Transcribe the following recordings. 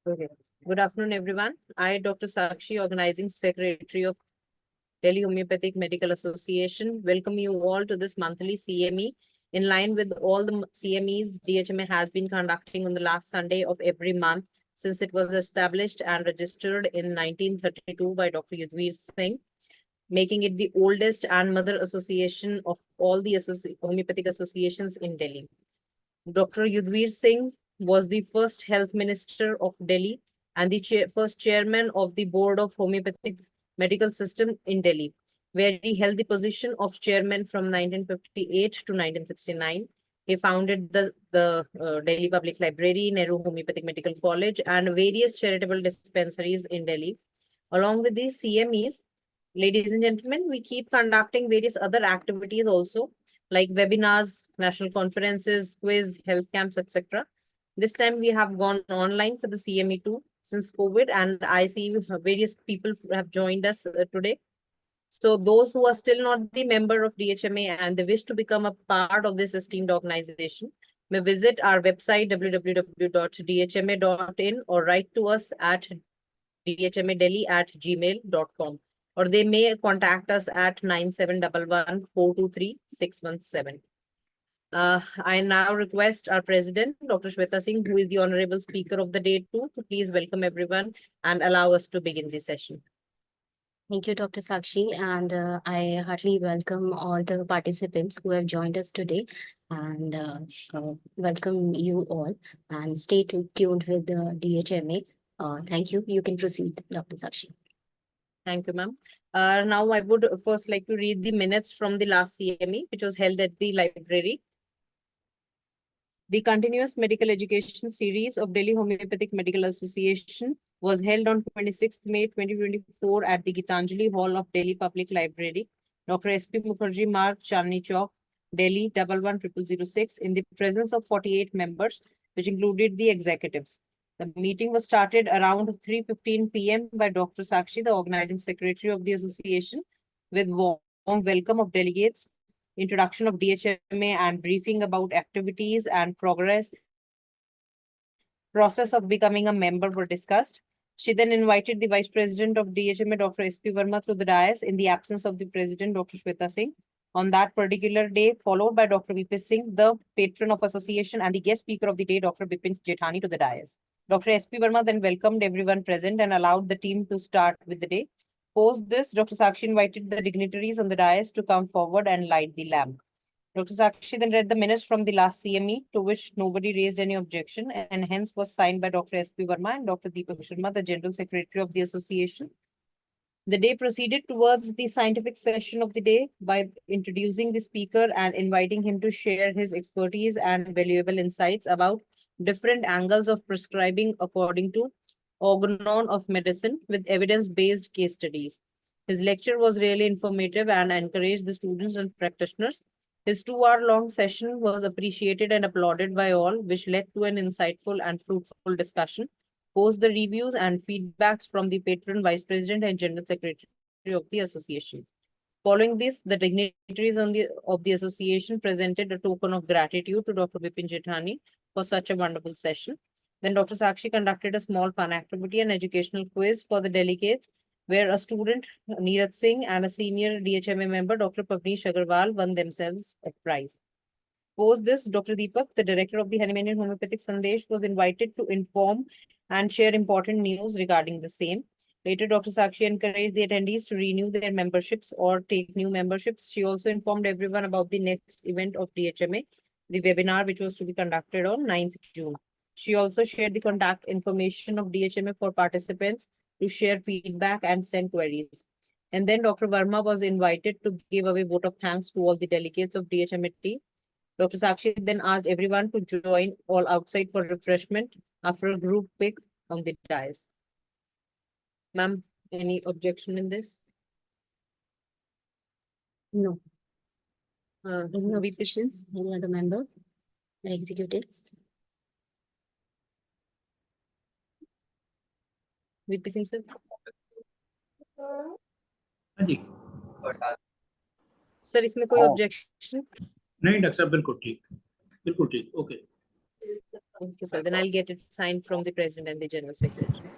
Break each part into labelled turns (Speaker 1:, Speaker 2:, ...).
Speaker 1: Okay. Good afternoon, everyone. I, Dr. Sakshi, Organizing Secretary of Delhi Homeopathic Medical Association, welcome you all to this monthly CME. In line with all the CMEs, DHMA has been conducting on the last Sunday of every month since it was established and registered in 1932 by Dr. Yudhvir Singh, making it the oldest and mother association of all the homeopathic associations in Delhi. Dr. Yudhvir Singh was the first health minister of Delhi and the first chairman of the board of homeopathic medical system in Delhi, where he held the position of chairman from 1958 to 1969. He founded the Delhi Public Library, Nehru Homeopathic Medical College, and various charitable dispensaries in Delhi. Along with these CMEs, ladies and gentlemen, we keep conducting various other activities also, like webinars, national conferences, quiz, health camps, etc. This time we have gone online for the CME2 since COVID, and I see various people have joined us today. So those who are still not the member of DHMA and they wish to become a part of this esteemed organization may visit our website www.dhma.in or write to us at dhmadelhi@gmail.com, or they may contact us at 9711 I now request our president, Dr. Shweta Singh, who is the honorable speaker of the day too, to please welcome everyone and allow us to begin the session.
Speaker 2: Thank you, Dr. Sakshi, and I heartily welcome all the participants who have joined us today, and welcome you all, and stay tuned with the DHMA. Thank you. You can proceed, Dr. Sakshi.
Speaker 1: Thank you, ma'am. Now I would first like to read the minutes from the last CME, which was held at the library. The continuous medical education series of Delhi Homeopathic Medical Association was held on 26th May 2024 at the Gitanjali Hall of Delhi Public Library, Dr. S.P. Mukherjee Marg, Chandni Chowk, Delhi 110006, in the presence of 48 members, which included the executives. The meeting was started around 3:15 p.m. by Dr. Sakshi, the organizing secretary of the association, with warm welcome of delegates, introduction of DHMA, and briefing about activities and process of becoming a member were discussed. She then invited the Vice President of DHMA, Dr. S.P. Verma, to the dais in the absence of the President, Dr. Shweta Singh. On that particular day, followed by Dr. V.P. Singh, the patron of association, and the guest speaker of the day, Dr. Bipin Jethani, to the dais. Dr. S.P. Verma then welcomed everyone present and allowed the team to start with the day. Post this, Dr. Sakshi invited the dignitaries on the dais to come forward and light the lamp. Dr. Sakshi then read the minutes from the last CME, to which nobody raised any objection, and hence was signed by Dr. S.P. Verma and Dr. Deepak Sharma, the General Secretary of the association. The day proceeded towards the scientific session of the day by introducing the speaker and inviting him to share his expertise and valuable insights about different angles of prescribing according to organon of medicine with evidence-based case studies. His lecture was really informative and encouraged the students and practitioners. His 2-hour-long session was appreciated and applauded by all, which led to an insightful and fruitful discussion. Post the reviews and feedbacks from the patron, vice president, and general secretary of the association. Following this, the dignitaries of the association presented a token of gratitude to Dr. Bipin Jethani for such a wonderful session. Then Dr. Sakshi conducted a small fun activity and educational quiz for the delegates, where a student, Neeraj Singh, and a senior DHMA member, Dr. Pavneesh Agarwal, won themselves a prize. Post this, Dr. Deepak, the director of the Hahnemanian Homeopathic Sandesh, was invited to inform and share important news regarding the same. Later, Dr. Sakshi encouraged the attendees to renew their memberships or take new memberships. She also informed everyone about the next event of DHMA, the webinar, which was to be conducted on 9th June. She also shared the contact information of DHMA for participants to share feedback and send queries. And then Dr. Verma was invited to give away vote of thanks to all the delegates of DHMA. Dr. Sakshi then asked everyone to join all outside for refreshment after a group pick on the dais. Ma'am, any objection in this?
Speaker 2: No.
Speaker 1: No
Speaker 2: objections? Any other member or executives?
Speaker 1: VP Singh sir?
Speaker 3: Ji
Speaker 1: sir इसमें कोई objection
Speaker 3: नहीं doctor साहब बिल्कुल ठीक okay
Speaker 1: Okay, sir. Then I'll get it signed from the president and the general secretary.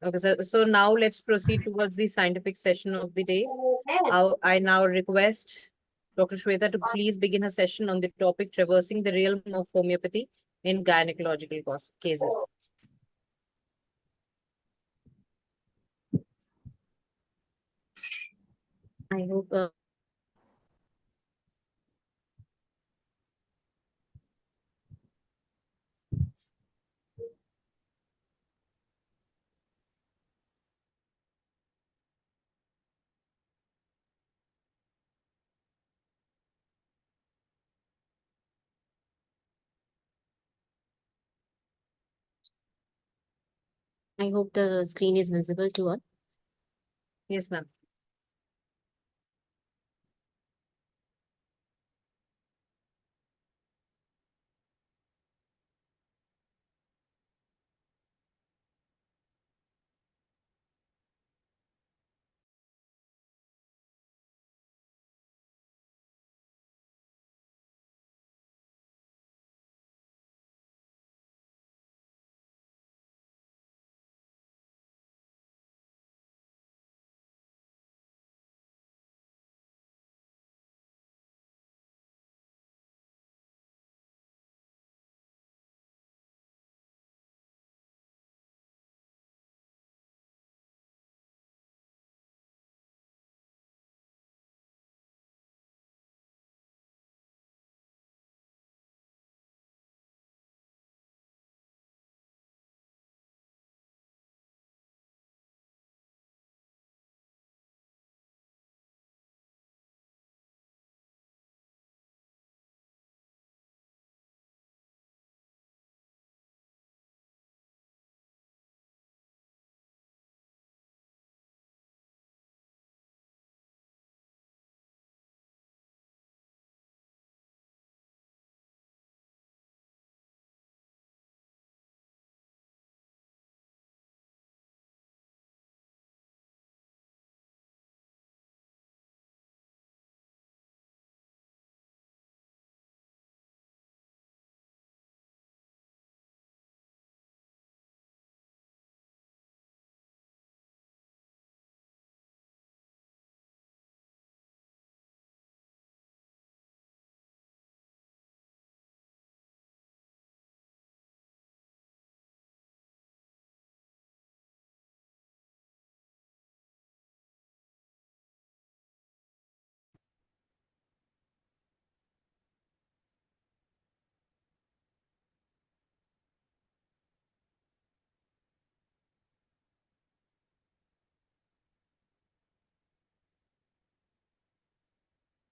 Speaker 1: Okay, sir. So now let's proceed towards the scientific session of the day. I now request Dr. Shweta to please begin her session on the topic traversing the realm of homeopathy in gynecological cases.
Speaker 2: I hope the screen is visible to all.
Speaker 1: Yes, ma'am.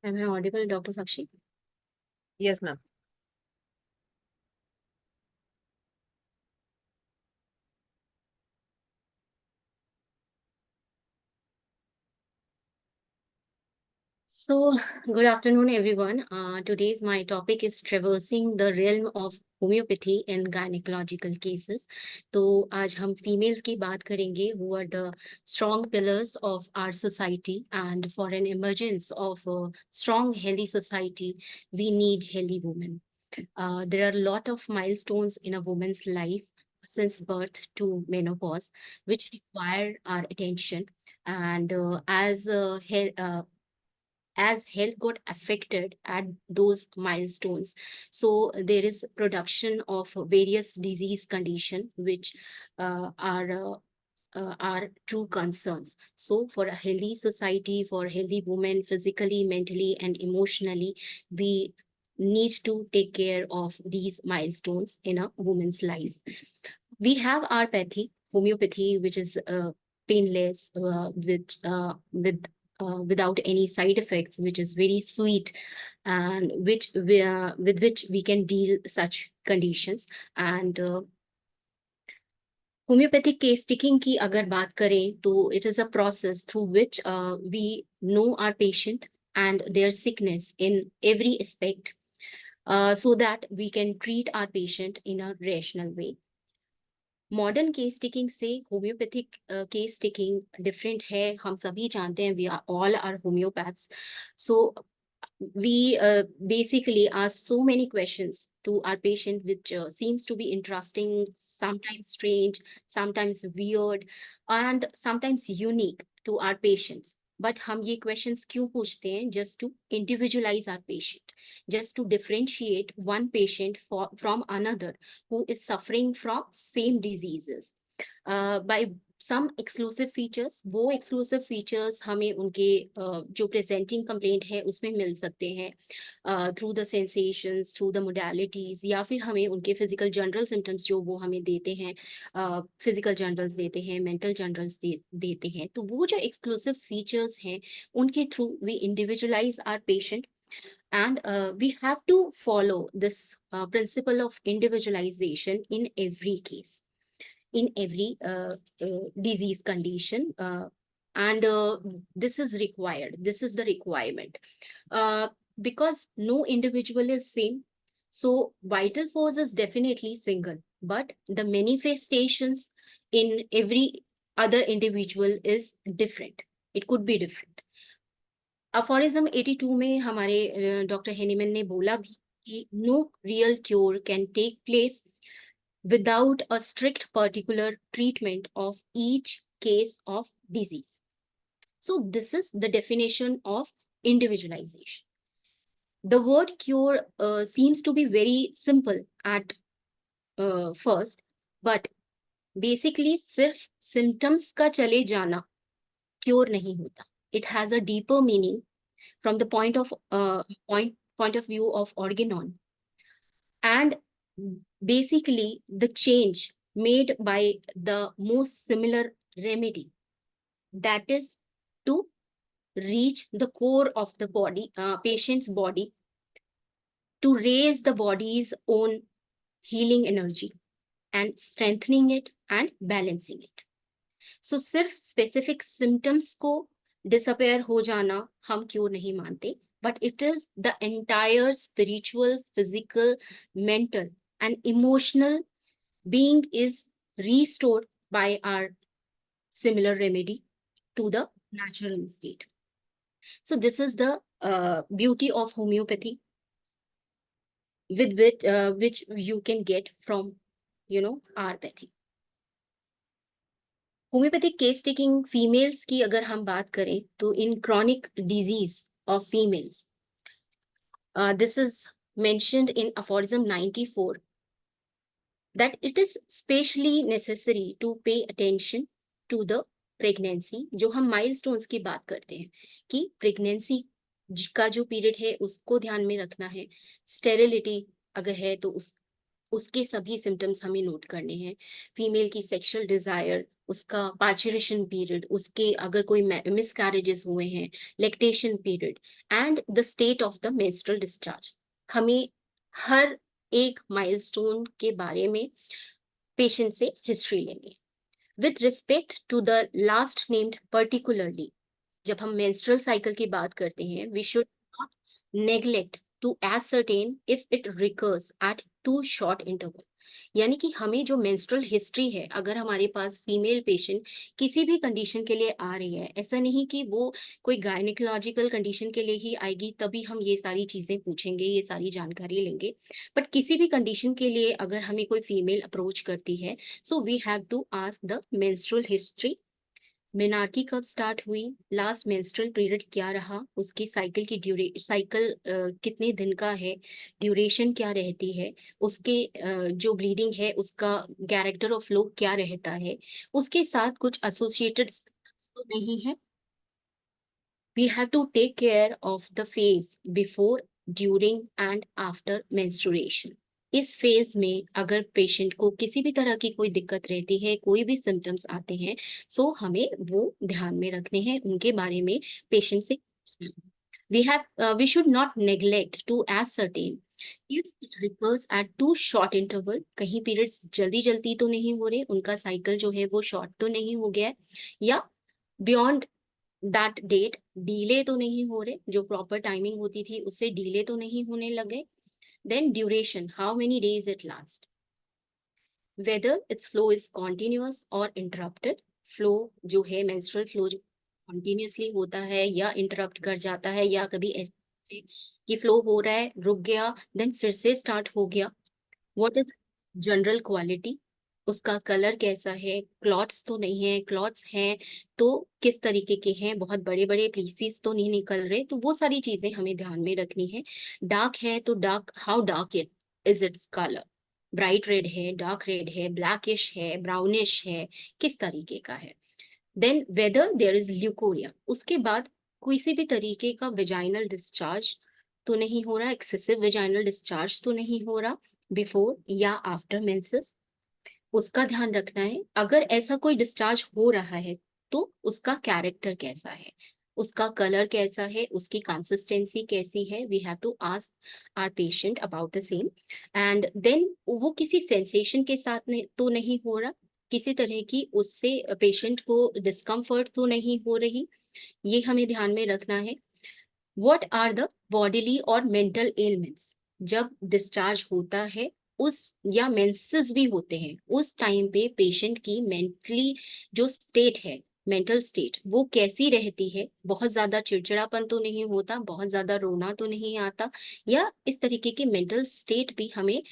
Speaker 2: Am I audible, Dr. Sakshi?
Speaker 1: Yes, ma'am.
Speaker 2: So, good afternoon, everyone. Today's my topic is traversing the realm of homeopathy in gynecological cases. तो आज हम females की बात करेंगे who are the strong pillars of our society, and for an emergence of a strong healthy society we need healthy women. There are a lot of milestones in a woman's life since birth to menopause which require our attention, and as health got affected at those milestones, so there is production of various disease condition which are true concerns. So for a healthy society, for healthy women, physically, mentally, and emotionally, we need to take care of these milestones in a woman's life. We have our homeopathy, which is painless, without any side effects, which is very sweet, and with which we can deal such conditions. And homeopathic case sticking की अगर बात करें तो it is a process through which we know our patient and their sickness in every aspect, so that we can treat our patient in a rational way. Modern case sticking से homeopathic case sticking different है, हम सभी जानते हैं, we are all are homeopaths. So we basically ask so many questions to our patient, which seems to be interesting, sometimes strange, sometimes weird, and sometimes unique to our patients. But हम ये questions क्यों पूछते हैं? Just to individualize our patient, just to differentiate one patient from another who is suffering from same diseases. By some exclusive features, वो exclusive features हमें उनके जो presenting complaint है उसमें मिल सकते हैं through the sensations, through the modalities, या फिर हमें उनके physical general symptoms जो वो हमें देते हैं, physical generals देते हैं, mental generals देते हैं, तो वो जो exclusive features हैं उनके through we individualize our patient. And we have to follow this principle of individualization in every case, in every disease condition, and this is required, this is the requirement, because no individual is same. So vital force is definitely single, but the manifestations in every other individual is different, it could be different. Aphorism 82 में हमारे doctor Hahnemann ने बोला भी कि no real cure can take place without a strict particular treatment of each case of disease. So this is the definition of individualization. The word cure seems to be very simple at first, but basically सिर्फ symptoms का चले जाना cure नहीं होता. It has a deeper meaning from the point of view of organon, and basically the change made by the most similar remedy, that is to reach the core of the body, patient's body, to raise the body's own healing energy and strengthening it and balancing it. So सिर्फ specific symptoms को disappear हो जाना हम क्यों नहीं मानते, but it is the entire spiritual, physical, mental and emotional being is restored by our similar remedy to the natural state. So this is the beauty of homeopathy, with which you can get from, Ayurvedic. Homeopathic case taking females की अगर हम बात करें तो इन chronic disease of females, this is mentioned in aphorism 94 that it is specially necessary to pay attention to the pregnancy. जो हम milestones की बात करते हैं कि प्रेगनेंसी का जो पीरियड है उसको ध्यान में रखना है, स्टेरिलिटी अगर है तो उसके सभी सिम्टम्स हमें नोट करने हैं, फीमेल की सेक्सुअल डिजायर, उसका पार्चुरेशन पीरियड, उसके अगर कोई मिसकैरेजेस हुए हैं, lactation period and the state of the menstrual discharge. हमें हर एक माइलस्टोन के बारे में पेशेंट से हिस्ट्री लेंगे. With respect to the last named particularly, जब हम मेंस्ट्रुअल साइकिल की बात करते हैं, we should not neglect to ascertain if it recurs at too short interval. यानी कि हमें जो मेंस्ट्रुअल हिस्ट्री है, अगर हमारे पास फीमेल पेशेंट किसी भी कंडीशन के लिए आ रही है, ऐसा नहीं कि वो कोई गायनिकोलॉजिकल कंडीशन के लिए ही आएगी तभी हम ये सारी चीजें पूछेंगे, ये सारी जानकारी लेंगे, बट किसी भी कंडीशन के लिए अगर हमें कोई फीमेल अप्रोच करती है, so we have to ask the menstrual history. Menarche कब स्टार्ट हुई, लास्ट मेंस्ट्रुअल पीरियड क्या रहा, उसकी साइकिल की साइकिल कितने दिन का है, ड्यूरेशन क्या रहती है, उसके जो ब्लीडिंग है उसका कैरेक्टर ऑफ फ्लो क्या रहता है, उसके साथ कुछ एसोसिएटेड तो नहीं है. We have to take care of the phase before, during and after menstruation. इस फेज में अगर पेशेंट को किसी भी तरह की कोई दिक्कत रहती है, कोई भी सिम्टम्स आते हैं, सो हमें वो ध्यान में रखने हैं, उनके बारे में पेशेंट से. we should not neglect to ascertain if it recurs at too short interval. कहीं पीरियड्स जल्दी जल्दी तो नहीं हो रहे, उनका साइकिल जो है वो शॉर्ट तो नहीं हो गया है, या बियॉन्ड दैट डेट डिले तो नहीं हो रहे, जो प्रॉपर टाइमिंग होती थी उससे डिले तो नहीं होने लगे. Then duration, how many days it lasts, whether its flow is continuous or interrupted. Flow जो है menstrual flow जो continuously होता है या interrupt कर जाता है या कभी कि फ्लो हो रहा है, रुक गया, देन फिर से स्टार्ट हो गया। व्हाट इज जनरल क्वालिटी, उसका कलर कैसा है, क्लॉट्स तो नहीं है, क्लॉट्स हैं तो किस तरीके के हैं, बहुत बड़े बड़े पीसीस तो नहीं निकल रहे, तो वो सारी चीजें हमें ध्यान में रखनी है। डार्क है तो dark, how dark it is, its colour bright red है, डार्क रेड है, ब्लैकिश है, ब्राउनिश है, किस तरीके का है। Then whether there is leucorrhoea, उसके बाद किसी भी तरीके का वेजाइनल डिस्चार्ज तो नहीं हो रहा, एक्सेसिव वेजाइनल डिस्चार्ज तो नहीं हो रहा बिफोर या आफ्टर मेंसेस, उसका ध्यान रखना है। अगर ऐसा कोई डिस्चार्ज हो रहा है तो उसका कैरेक्टर कैसा है, उसका कलर कैसा है, उसकी कंसिस्टेंसी कैसी है, we have to ask our patient about the same. And then वो किसी सेंसेशन के साथ तो नहीं हो रहा, किसी तरह की उससे पेशेंट को डिस्कम्फर्ट तो नहीं हो रही, ये हमें ध्यान में रखना है। व्हाट आर द बॉडीली और मेंटल एलिमेंट्स, जब डिस्चार्ज होता है उस या मेंसेस भी होते हैं उस टाइम पे पेशेंट की मेंटली जो स्टेट है, मेंटल स्टेट वो कैसी रहती है, बहुत ज्यादा चिड़चिड़ापन तो नहीं होता, बहुत ज्यादा रोना तो नहीं आता, या इस तरीके के मेंटल स्टेट भी हमें,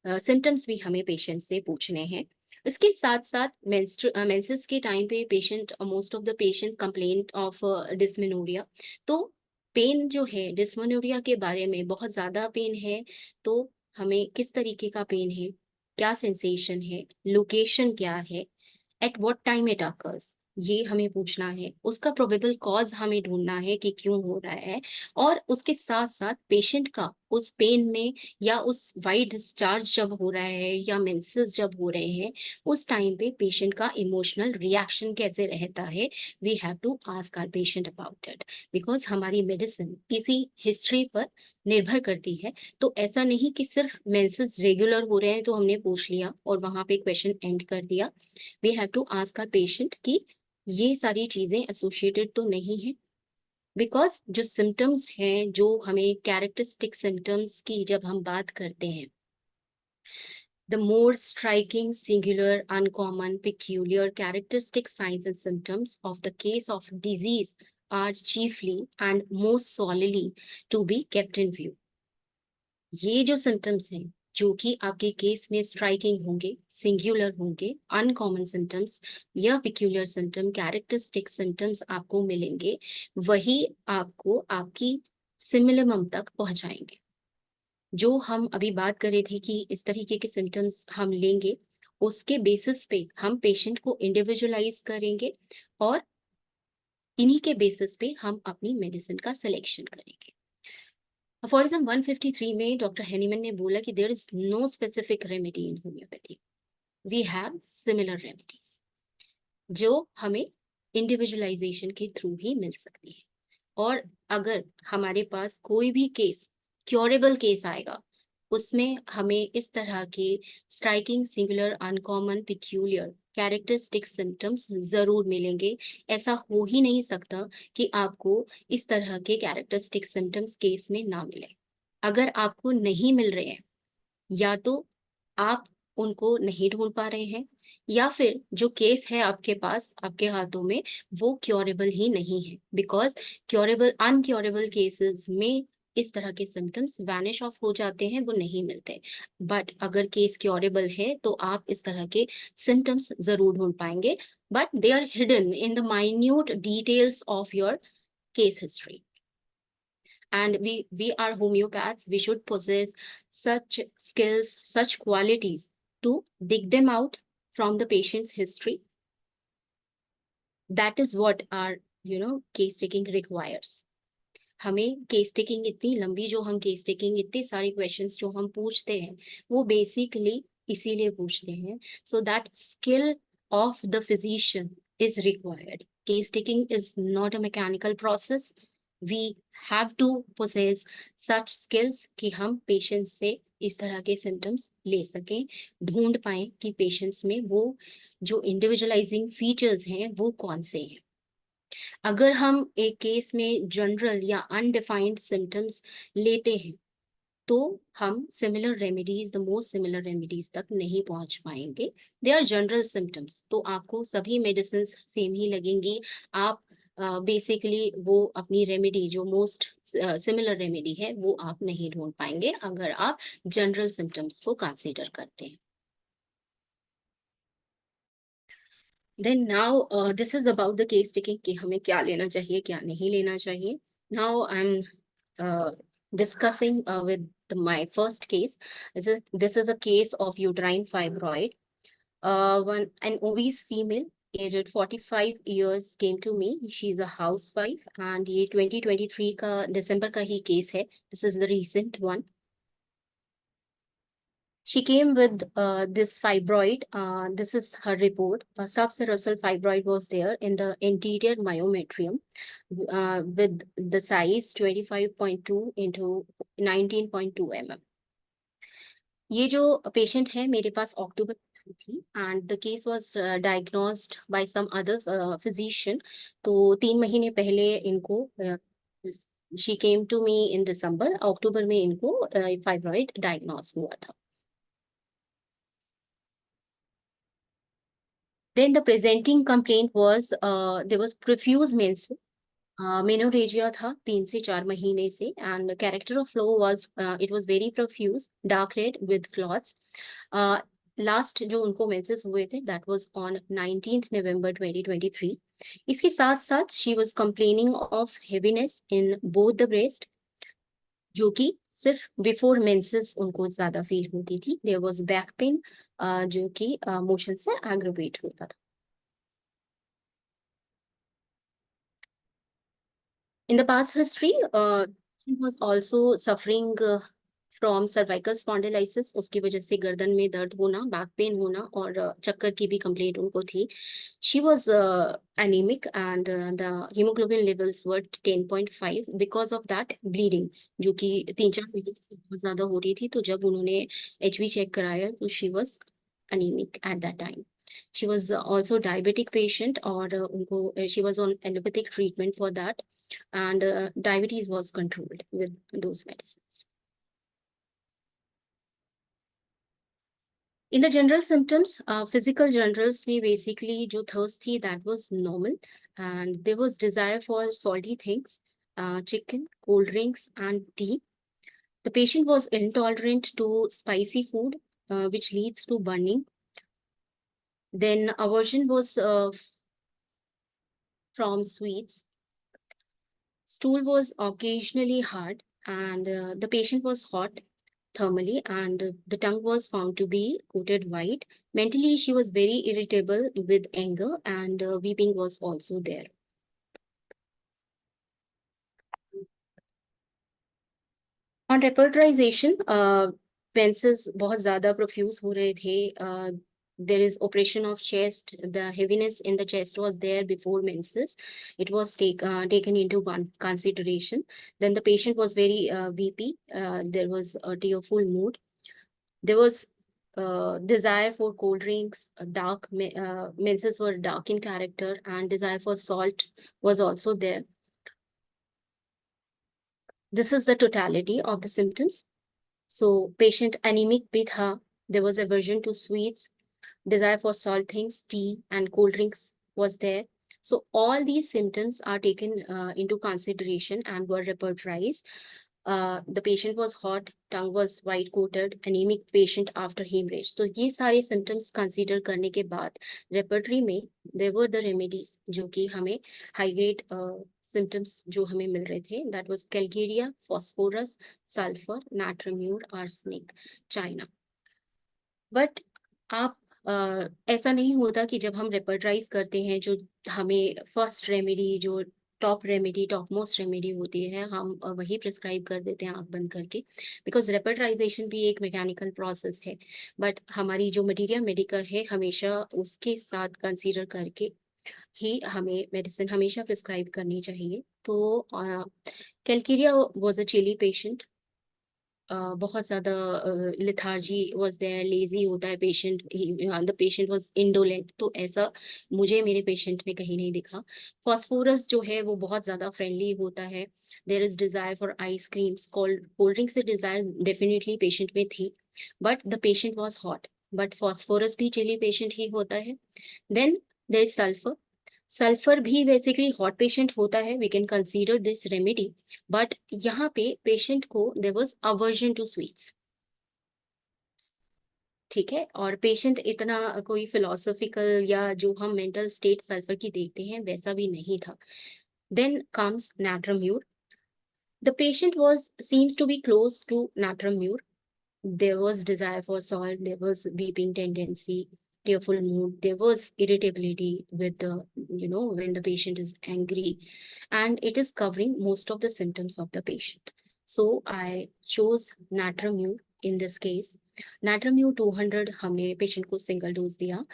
Speaker 2: सिम्टम्स भी हमें पेशेंट से पूछने हैं। इसके साथ साथ मेंसेस के टाइम पे patient, most of the patient complaint of dysmenorrhoea, तो पेन जो है डिस्मेनोरिया के बारे में, बहुत ज्यादा पेन है तो हमें किस तरीके का पेन है, क्या सेंसेशन है, लोकेशन क्या है, at what time it occurs, ये हमें पूछना है। उसका प्रोबेबल कॉज हमें ढूंढना है कि क्यों हो रहा है, और उसके साथ साथ पेशेंट का उस पेन में या उस वाइट डिस्चार्ज जब हो रहा है या मेंसेस जब हो रहे हैं उस टाइम पे पेशेंट का इमोशनल रिएक्शन कैसे रहता है, we have to ask our patient about it, because हमारी मेडिसिन किसी हिस्ट्री पर निर्भर करती है। तो ऐसा नहीं कि सिर्फ मेंसेस रेगुलर हो रहे हैं तो हमने पूछ लिया और वहां पे क्वेश्चन एंड कर दिया। We have to ask our patient कि ये सारी चीजें एसोसिएटेड तो नहीं है, बिकॉज जो सिम्टम्स हैं, जो हमें कैरेक्टरिस्टिक सिम्टम्स की जब हम बात करते हैं, the more striking, singular, uncommon, peculiar, characteristic signs and symptoms of the case of disease are chiefly and most solely to be kept in view. ये जो सिम्टम्स हैं जो कि आपके केस में स्ट्राइकिंग होंगे, सिंगुलर होंगे, अनकॉमन सिम्टम्स या पिक्यूलियर सिम्टम, कैरेक्टरिस्टिक सिम्टम्स आपको मिलेंगे, वही आपको आपकी सिमिलम तक पहुंचाएंगे। जो हम अभी बात कर रहे थे कि इस तरीके के सिम्टम्स हम लेंगे, उसके बेसिस पे हम पेशेंट को इंडिविजुअलाइज करेंगे और इन्हीं के बेसिस पे हम अपनी मेडिसिन का सिलेक्शन करेंगे। अफोरिज्म 153 में डॉक्टर हेनीमन ने बोला कि there is no specific remedy in homeopathy, we have similar remedies जो हमें इंडिविजुअलाइजेशन के थ्रू ही मिल सकती है। और अगर हमारे पास कोई भी केस क्योरेबल केस आएगा, उसमें हमें इस तरह के striking, singular, uncommon, peculiar, characteristic symptoms जरूर मिलेंगे। ऐसा हो ही नहीं सकता कि आपको इस तरह के कैरेक्टरिस्टिक सिम्टम्स केस में ना मिले। अगर आपको नहीं मिल रहे हैं, या तो आप उनको नहीं ढूंढ पा रहे हैं, या फिर जो केस है आपके पास, आपके हाथों में, वो क्योरेबल ही नहीं है, बिकॉज क्योरेबल, अनक्योरेबल केसेस में इस तरह के सिम्टम्स वैनिश ऑफ हो जाते हैं, वो नहीं मिलते। बट अगर केस क्योरेबल है तो आप इस तरह के सिम्टम्स जरूर ढूंढ पाएंगे, but they are hidden in the minute details of your case history. And we are homeopaths, we should possess such skills, such qualities to dig them out from the patient's history. That is what our case taking requires. हमें case taking इतनी लंबी, जो हम case taking इतने सारे questions जो हम पूछते हैं, वो बेसिकली इसीलिए पूछते हैं, so that skill of the physician is required. Case taking is not a mechanical process, we have to possess such skills कि हम पेशेंट से इस तरह के सिम्टम्स ले सकें, ढूंढ पाएं कि पेशेंट्स में वो जो इंडिविजुअलाइजिंग फीचर्स हैं वो कौन से हैं। अगर हम एक केस में जनरल या अनडिफाइंड सिम्टम्स लेते हैं तो हम similar remedies, the most similar remedies तक नहीं पहुंच पाएंगे। दे आर जनरल सिम्टम्स, तो आपको सभी मेडिसिन सेम ही लगेंगी, आप बेसिकली वो अपनी रेमेडी जो मोस्ट सिमिलर रेमेडी है वो आप नहीं ढूंढ पाएंगे अगर आप जनरल सिम्टम्स को कंसीडर करते हैं. Then now this is about the case taking कि हमें क्या लेना चाहिए क्या नहीं लेना चाहिए. Now I'm discussing with my first case. This is a case of uterine fibroid. An obese female aged 45 years came to me. She's a housewife and ये 2023 का दिसंबर का ही केस है. This is the recent one. She came with this fibroid. This is her report. A subserosal fibroid was there in the anterior myometrium with the size 25.2 into 19.2 mm. ये जो patient है मेरे पास October में थी and the case was diagnosed by some other physician. तो 3 महीने पहले इनको शी केम टू मी इन दिसंबर. अक्टूबर में इनको फाइब्रॉइड डायग्नोस हुआ था. Then the presenting complaint was there was profuse menses. Menorrhagia था 3 से 4 महीने से and character of flow was it was very profuse, dark red with clots. Last जो उनको menses हुए थे that was on 19th November 2023. इसके साथ साथ she was complaining of heaviness in both the breast जो कि सिर्फ बिफोर मेंसेस उनको ज्यादा फील होती थी. देयर वाज बैक पेन जो कि मोशन से एग्रवेट होता था. In the past history, she was also suffering from cervical spondylitis. उसकी वजह से गर्दन में दर्द होना, बैक पेन होना और चक्कर की भी कंप्लेंट उनको थी. She was anemic and the hemoglobin levels were 10.5. Because of that bleeding, जो कि 3-4 महीने से बहुत ज्यादा हो रही थी. तो जब उन्होंने HB चेक कराया तो she was anemic at that time. She was also diabetic patient और उनको she was on allopathic treatment for that and diabetes was controlled with those medicines. In the general symptoms, physical generals में basically जो thirst थी that was normal and there was desire for salty things, chicken, cold drinks and tea. The patient was intolerant to spicy food, which leads to burning. Then aversion was from sweets. Stool was occasionally hard and the patient was hot thermally and the tongue was found to be coated white. Mentally, she was very irritable with anger and weeping was also there. On repertorization, menses बहुत ज़्यादा profuse हो रहे थे. There is oppression of chest. The heaviness in the chest was there before menses. It was taken into consideration. Then the patient was very weepy. There was a tearful mood. There was desire for cold drinks. Dark menses were dark in character, and desire for salt was also there. This is the totality of the symptoms. So patient anemic bhi tha. There was aversion to sweets. Desire for salt things, tea and cold drinks was there. So all these symptoms are taken into consideration and were repertorized. The patient was hot, tongue was white coated, anemic patient after hemorrhage. तो ये सारे symptoms consider करने के बाद repertory में there were the remedies जो कि हमें high grade symptoms जो हमें मिल रहे थे. That was calcaria, phosphorus, sulfur, natramure, arsenic, China. But आप ऐसा नहीं होता कि जब हम रेपर्टराइज करते हैं जो हमें फर्स्ट रेमेडी जो top remedy top most remedy होती है हम वही प्रिस्क्राइब कर देते हैं आंख बंद करके. बिकॉज रेपर्टराइजेशन भी एक मैकेनिकल प्रोसेस है. बट हमारी जो मटीरियल मेडिकल है हमेशा उसके साथ कंसीडर करके ही हमें मेडिसिन हमेशा प्रिस्क्राइब करनी चाहिए. तो Calcarea was a chilly patient. बहुत ज़्यादा लिथार्जी वॉज देयर, लेजी होता है patient. The patient was indolent. तो ऐसा मुझे मेरे पेशेंट में कहीं नहीं दिखा. फॉस्फोरस जो है वो बहुत ज़्यादा फ्रेंडली होता है. There is desire for ice creams, cold drink से डिज़ायर डेफिनेटली पेशेंट में थी. But the patient was hot. But phosphorus भी चिली पेशेंट ही होता है. Then there is sulphur. Sulphur भी बेसिकली हॉट पेशेंट होता है, we can consider this remedy, but यहाँ पे पेशेंट को there was aversion to sweets, ठीक है, और पेशेंट इतना कोई फिलोसॉफिकल या जो हम मेंटल स्टेट सल्फर की देखते हैं वैसा भी नहीं था. Then comes natrum mur. The patient was seems to be close to natrum mur. There was desire for salt, there was weeping tendency, tearful mood, there was irritability with the, when the patient is angry, and it is covering most of the symptoms of the patient. So I chose Natramune in this case. Natramune 200 हमने patient को single dose दिया,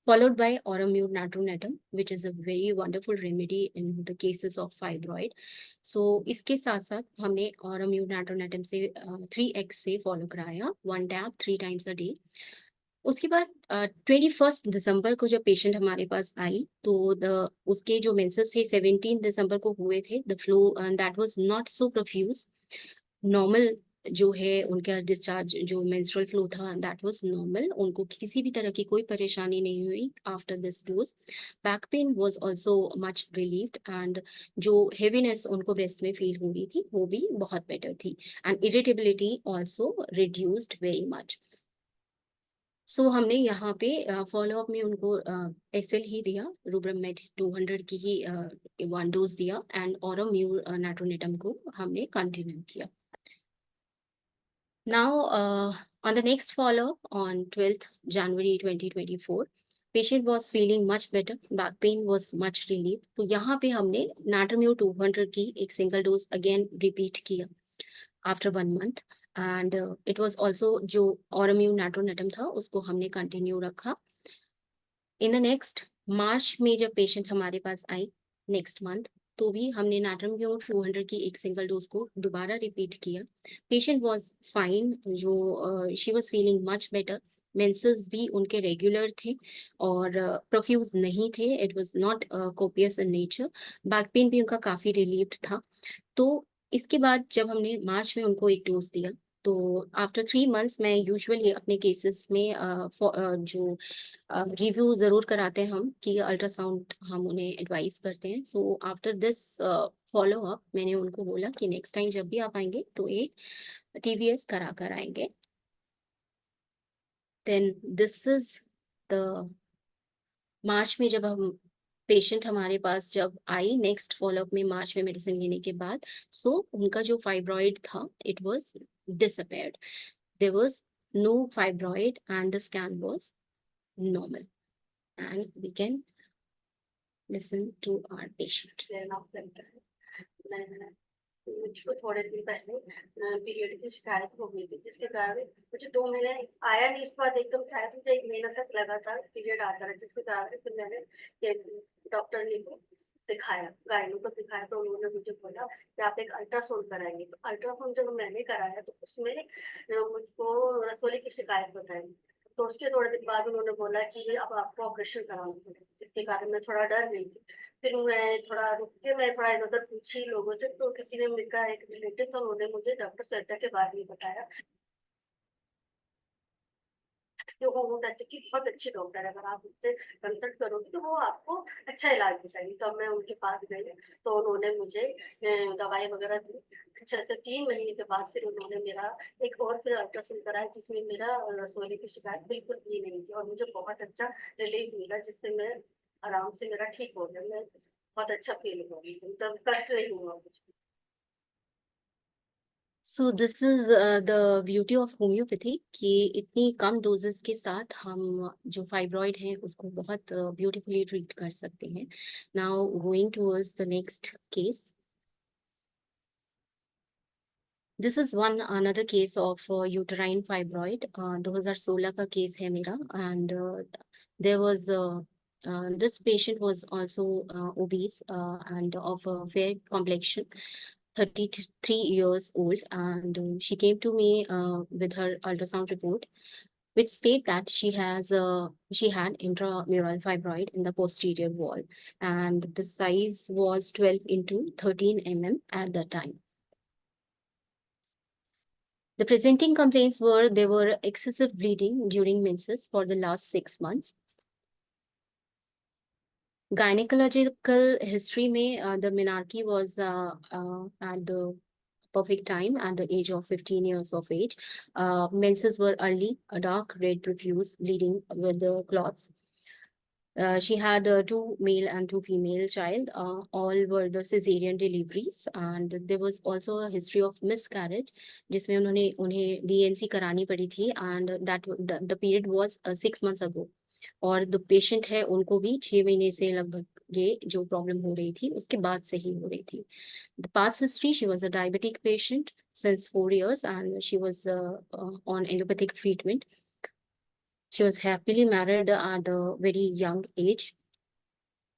Speaker 2: followed by Auramune Natronatum, which is a very wonderful remedy in the cases of fibroid. So इसके साथ साथ हमने Auramune Natronatum से 3x से follow कराया, 1 टैब 3 times a day. उसके बाद 21 दिसंबर को जब पेशेंट हमारे पास आई तो उसके जो मेंसेस थे 17 दिसंबर को हुए थे. The flow that was not so profuse, normal जो है उनका डिस्चार्ज जो मेंस्ट्रुअल फ्लो था दैट वाज नॉर्मल, उनको किसी भी तरह की कोई परेशानी नहीं हुई after this dose. Back pain was also much relieved and जो हेवीनेस उनको ब्रेस्ट में फील हो रही थी वो भी बहुत बेटर थी, and irritability also reduced very much. So हमने यहाँ पे फॉलोअप में उनको एसएल ही दिया, रूब्रामेड 200 की ही 1 डोज दिया, एंड ऑरोम्यूर नाट्रोनेटम को हमने कंटिन्यू किया. Now, on the next follow-up on 12th January 2024, patient was feeling much better, back pain was much relieved. तो यहाँ पे हमने नाट्रोम्यूर 200 की एक सिंगल डोज अगेन रिपीट किया after 1 month, and it was also जो ऑरोम्यूर नाट्रोनेटम था उसको हमने कंटिन्यू रखा. इन द नेक्स्ट मार्च में जब पेशेंट हमारे पास आई नेक्स्ट मंथ, तो भी हमने नाट्रम्यूर 200 की एक सिंगल डोज को दोबारा रिपीट किया. पेशेंट वाज फाइन, जो she was feeling much better, menses भी उनके रेगुलर थे और प्रोफ्यूज नहीं थे, it was not copious in nature. Back pain भी उनका काफी रिलीव्ड था. तो इसके बाद जब हमने मार्च में उनको एक डोज दिया तो आफ्टर 3 months मैं यूजुअली अपने केसेस में जो रिव्यू जरूर कराते हैं हम कि अल्ट्रासाउंड हम उन्हें एडवाइस करते हैं. So after this follow up मैंने उनको बोला कि नेक्स्ट टाइम जब भी आप आएंगे तो एक टीवीएस करा कर आएंगे. देन दिस इज द मार्च में जब हम पेशेंट हमारे पास जब आई नेक्स्ट फॉलोअप में मार्च में मेडिसिन लेने के बाद, सो उनका जो फाइब्रॉइड था it was disappeared. There was no fibroid and the scan was normal, and we can listen to our patient.
Speaker 3: मुझको थोड़े दिन पहले पीरियड की शिकायत हो गई थी जिसके कारण मुझे 2 महीने आया नहीं. उसके बाद एकदम शायद मुझे 1 महीना तक लगातार पीरियड आता रहा, जिसके कारण फिर मैंने डॉक्टर ने को दिखाया, गायनों को दिखाया, तो उन्होंने मुझे बोला कि आप एक अल्ट्रासाउंड कराएंगे. तो अल्ट्रासाउंड जब मैंने कराया तो उसमें मुझको रसोली की शिकायत बताई. तो उसके थोड़े दिन बाद उन्होंने बोला कि अब आपको ऑपरेशन कराना पड़ेगा, जिसके कारण मैं थोड़ा डर गई थी. फिर मैं थोड़ा रुक के मैं थोड़ा इधर पूछी लोगों से, तो किसी ने मेरा एक रिलेटिव था, उन्होंने मुझे डॉक्टर श्वेता के बारे में बताया जो होम्योपैथी की बहुत अच्छी डॉक्टर है. अगर आप उससे कंसल्ट करोगे तो वो आपको अच्छा इलाज बताएगी. तो मैं उनके पास गई तो उन्होंने मुझे दवाई वगैरह दी. अच्छा अच्छा 3 महीने के बाद फिर उन्होंने मेरा एक और फिर अल्ट्रासाउंड कराया जिसमें मेरा रसोली की शिकायत बिल्कुल भी नहीं थी, और मुझे बहुत अच्छा रिलीफ मिला, जिससे मैं आराम से मेरा ठीक हो गया. मैं बहुत अच्छा फील हो रही हूँ, तब कष्ट नहीं हुआ मुझे.
Speaker 2: So this is the beauty of homeopathy कि इतनी कम डोजेस के साथ हम जो फाइब्रॉइड है उसको बहुत ब्यूटीफुली ट्रीट कर सकते हैं. Now going towards the next case. This is one another case of uterine fibroid. 2016 का केस है मेरा, and there was this patient was also obese and of a fair complexion, 33 years old, and she came to me with her ultrasound report which state that she had intramural fibroid in the posterior wall, and the size was 12 into 13 mm at that time. The presenting complaints were there were excessive bleeding during menses for the last 6 months. Gynecological history में the menarche was at the perfect time at the age of 15 years of age. Menses were early, a dark red profuse bleeding with the clots. She had two male and two female child. All were the cesarean deliveries, and there was also a history of miscarriage, जिसमें उन्हें DNC करानी पड़ी थी, and that the period was 6 months ago. और the patient है उनको भी 6 महीने से लगभग ये जो प्रॉब्लम हो रही थी उसके बाद से ही हो रही थी. The past history, she was a diabetic patient since 4 years, and she was on allopathic treatment. She was happily married at a very young age.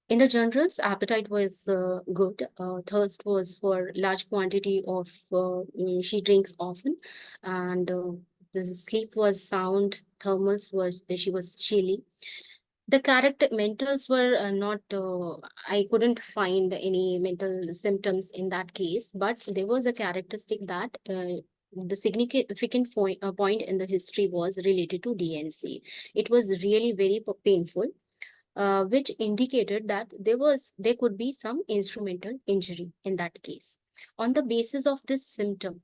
Speaker 2: In the generals, appetite was good. Thirst was for large quantity of, she drinks often, and the sleep was sound. Thermals was, she was chilly. The mentals were not, I couldn't find any mental symptoms in that case, but there was a characteristic that the significant point in the history was related to DNC. It was really very painful, which indicated that there could be some instrumental injury in that case. On the basis of this symptom,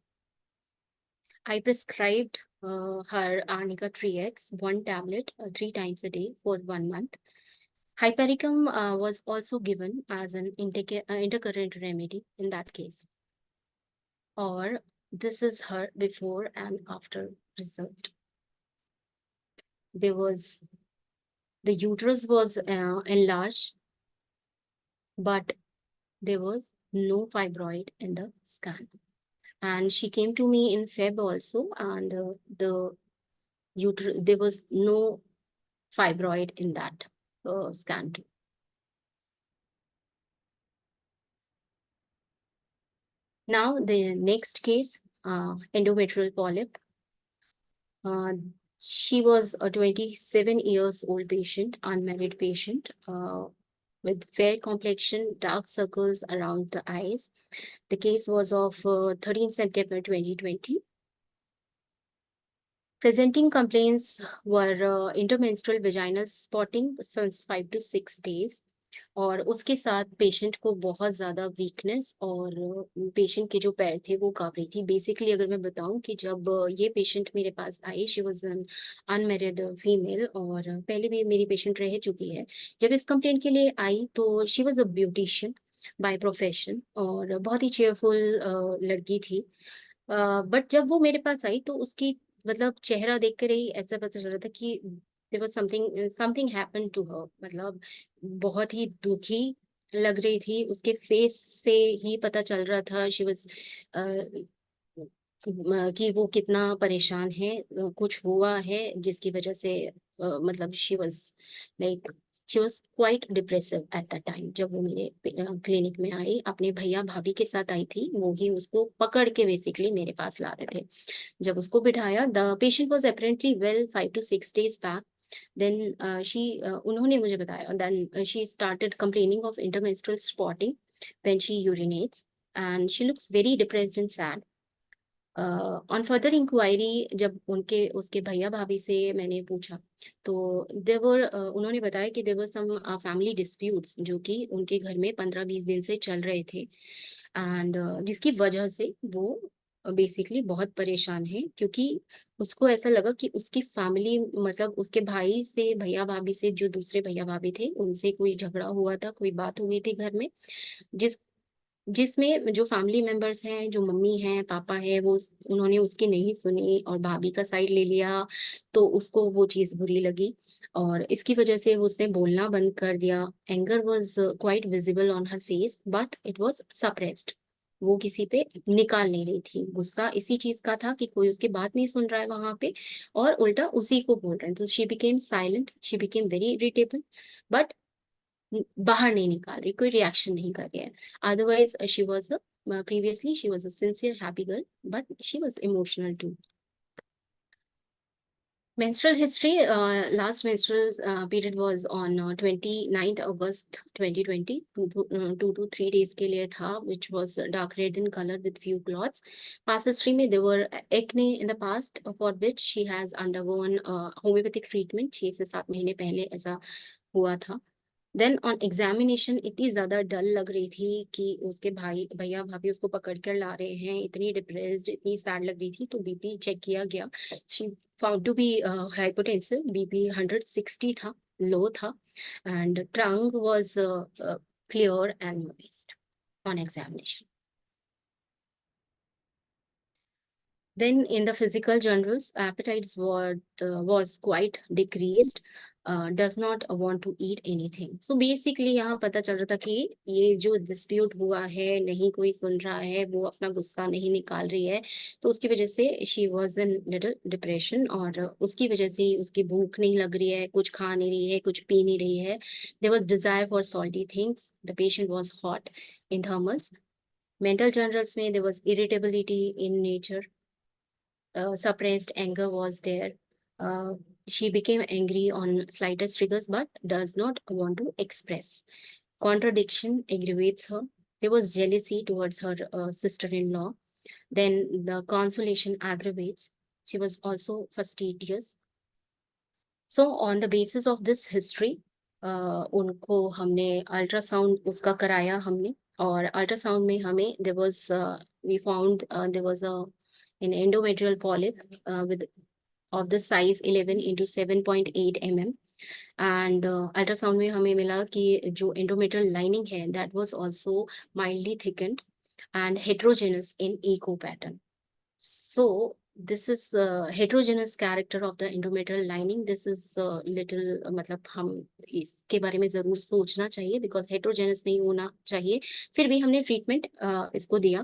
Speaker 2: I prescribed her Arnica 3X, 1 tablet 3 times a day for 1 month. Hypericum was also given as an intercurrent remedy in that case. Or this is her before and after result. The uterus was enlarged, but there was no fibroid in the scan. And she came to me in Feb also, and there was no fibroid in that scan too. Now the next case, endometrial polyp. She was a 27 years old patient, unmarried patient, with fair complexion, dark circles around the eyes. The case was of 13 September 2020. Presenting complaints were intermenstrual vaginal spotting since 5 to 6 days. और उसके साथ patient को बहुत ज़्यादा weakness और patient के जो पैर थे वो काँप रही थी. बेसिकली अगर मैं बताऊं कि जब ये पेशेंट मेरे पास आई, she was an unmarried female और पहले भी मेरी पेशेंट रह चुकी है. जब इस कंप्लेंट के लिए आई तो she was a beautician by profession और बहुत ही चेयरफुल लड़की थी. बट जब वो मेरे पास आई तो उसकी मतलब चेहरा देख कर ही ऐसा पता चला था कि there was something happened to her. मतलब बहुत ही दुखी लग रही थी. उसके फेस से ही पता चल रहा था शी वाज कि वो कितना परेशान है. कुछ हुआ है जिसकी वजह से मतलब she was quite depressive at that time. जब वो मेरे क्लिनिक में आई, अपने भैया भाभी के साथ आई थी. वो ही उसको पकड़ के बेसिकली मेरे पास ला रहे थे. जब उसको बिठाया, the patient was apparently well 5 to 6 days back. Then उन्होंने मुझे बताया. Then she started complaining of intermenstrual spotting when she urinates, and she looks very depressed and sad. On further inquiry, जब उसके भैया भाभी से मैंने पूछा तो उन्होंने बताया कि there were some family disputes जो कि उनके घर में 15-20 दिन से चल रहे थे, and जिसकी वजह से वो बेसिकली बहुत परेशान है. क्योंकि उसको ऐसा लगा कि उसकी फैमिली मतलब उसके भाई से, भैया भाभी से, जो दूसरे भैया भाभी थे उनसे कोई झगड़ा हुआ था, कोई बात हो गई थी घर में, जिसमें जो फैमिली मेंबर्स हैं, जो मम्मी हैं, पापा है, वो उन्होंने उसकी नहीं सुनी और भाभी का साइड ले लिया. तो उसको वो चीज़ बुरी लगी और इसकी वजह से उसने बोलना बंद कर दिया. Anger was quite visible on her face but it was suppressed. वो किसी पे निकाल नहीं रही थी. गुस्सा इसी चीज का था कि कोई उसकी बात नहीं सुन रहा है वहां पे और उल्टा उसी को बोल रहे हैं. तो she became silent, she became very irritable, but बाहर नहीं निकाल रही, कोई रिएक्शन नहीं कर रही है. Otherwise she was previously she was a sincere happy girl, but she was emotional too. Menstrual history, last menstrual period was on 29th August 2020, 2 to 3 days के लिए था, which was dark red in color with few clots. Past history में there were acne in the past for which she has undergone homeopathic treatment. 6 से 7 महीने पहले ऐसा हुआ था. देन ऑन एग्जामिनेशन इतनी ज्यादा डल लग रही थी कि उसके भैया भाभी उसको पकड़ कर ला रहे हैं, इतनी डिप्रेस्ड, इतनी सैड लग रही थी। तो बीपी चेक किया गया, she found to be hypotensive, BP 160 था, लो था, and tongue was clear and moist on examination. Then in the physical journals, appetite was quite decreased, does not want to eat anything. So basically यहाँ पता चल रहा था कि ये जो dispute हुआ है, नहीं कोई सुन रहा है, वो अपना गुस्सा नहीं निकाल रही है, तो उसकी वजह से she was in little depression, और उसकी वजह से उसकी भूख नहीं लग रही है, कुछ खा नहीं रही है, कुछ पी नहीं रही है. There was desire for salty things. The patient was hot in thermals. Mental journals में there was irritability in nature. Suppressed anger was there. She became angry on slightest triggers but does not want to express. Contradiction aggravates her. There was jealousy towards her sister-in-law. Then the consolation aggravates. She was also fastidious. So on the basis of this history, उनको हमने ultrasound उसका कराया हमने, और ultrasound में हमें there was we found there was an endometrial polyp with of the size 11 into 7.8 mm, and ultrasound में हमें मिला कि जो endometrial lining है that was also mildly thickened and heterogeneous in echo pattern. So this is heterogeneous character of the endometrial lining. This is little मतलब हम इसके बारे में जरूर सोचना चाहिए because heterogeneous नहीं होना चाहिए. फिर भी हमने treatment इसको दिया.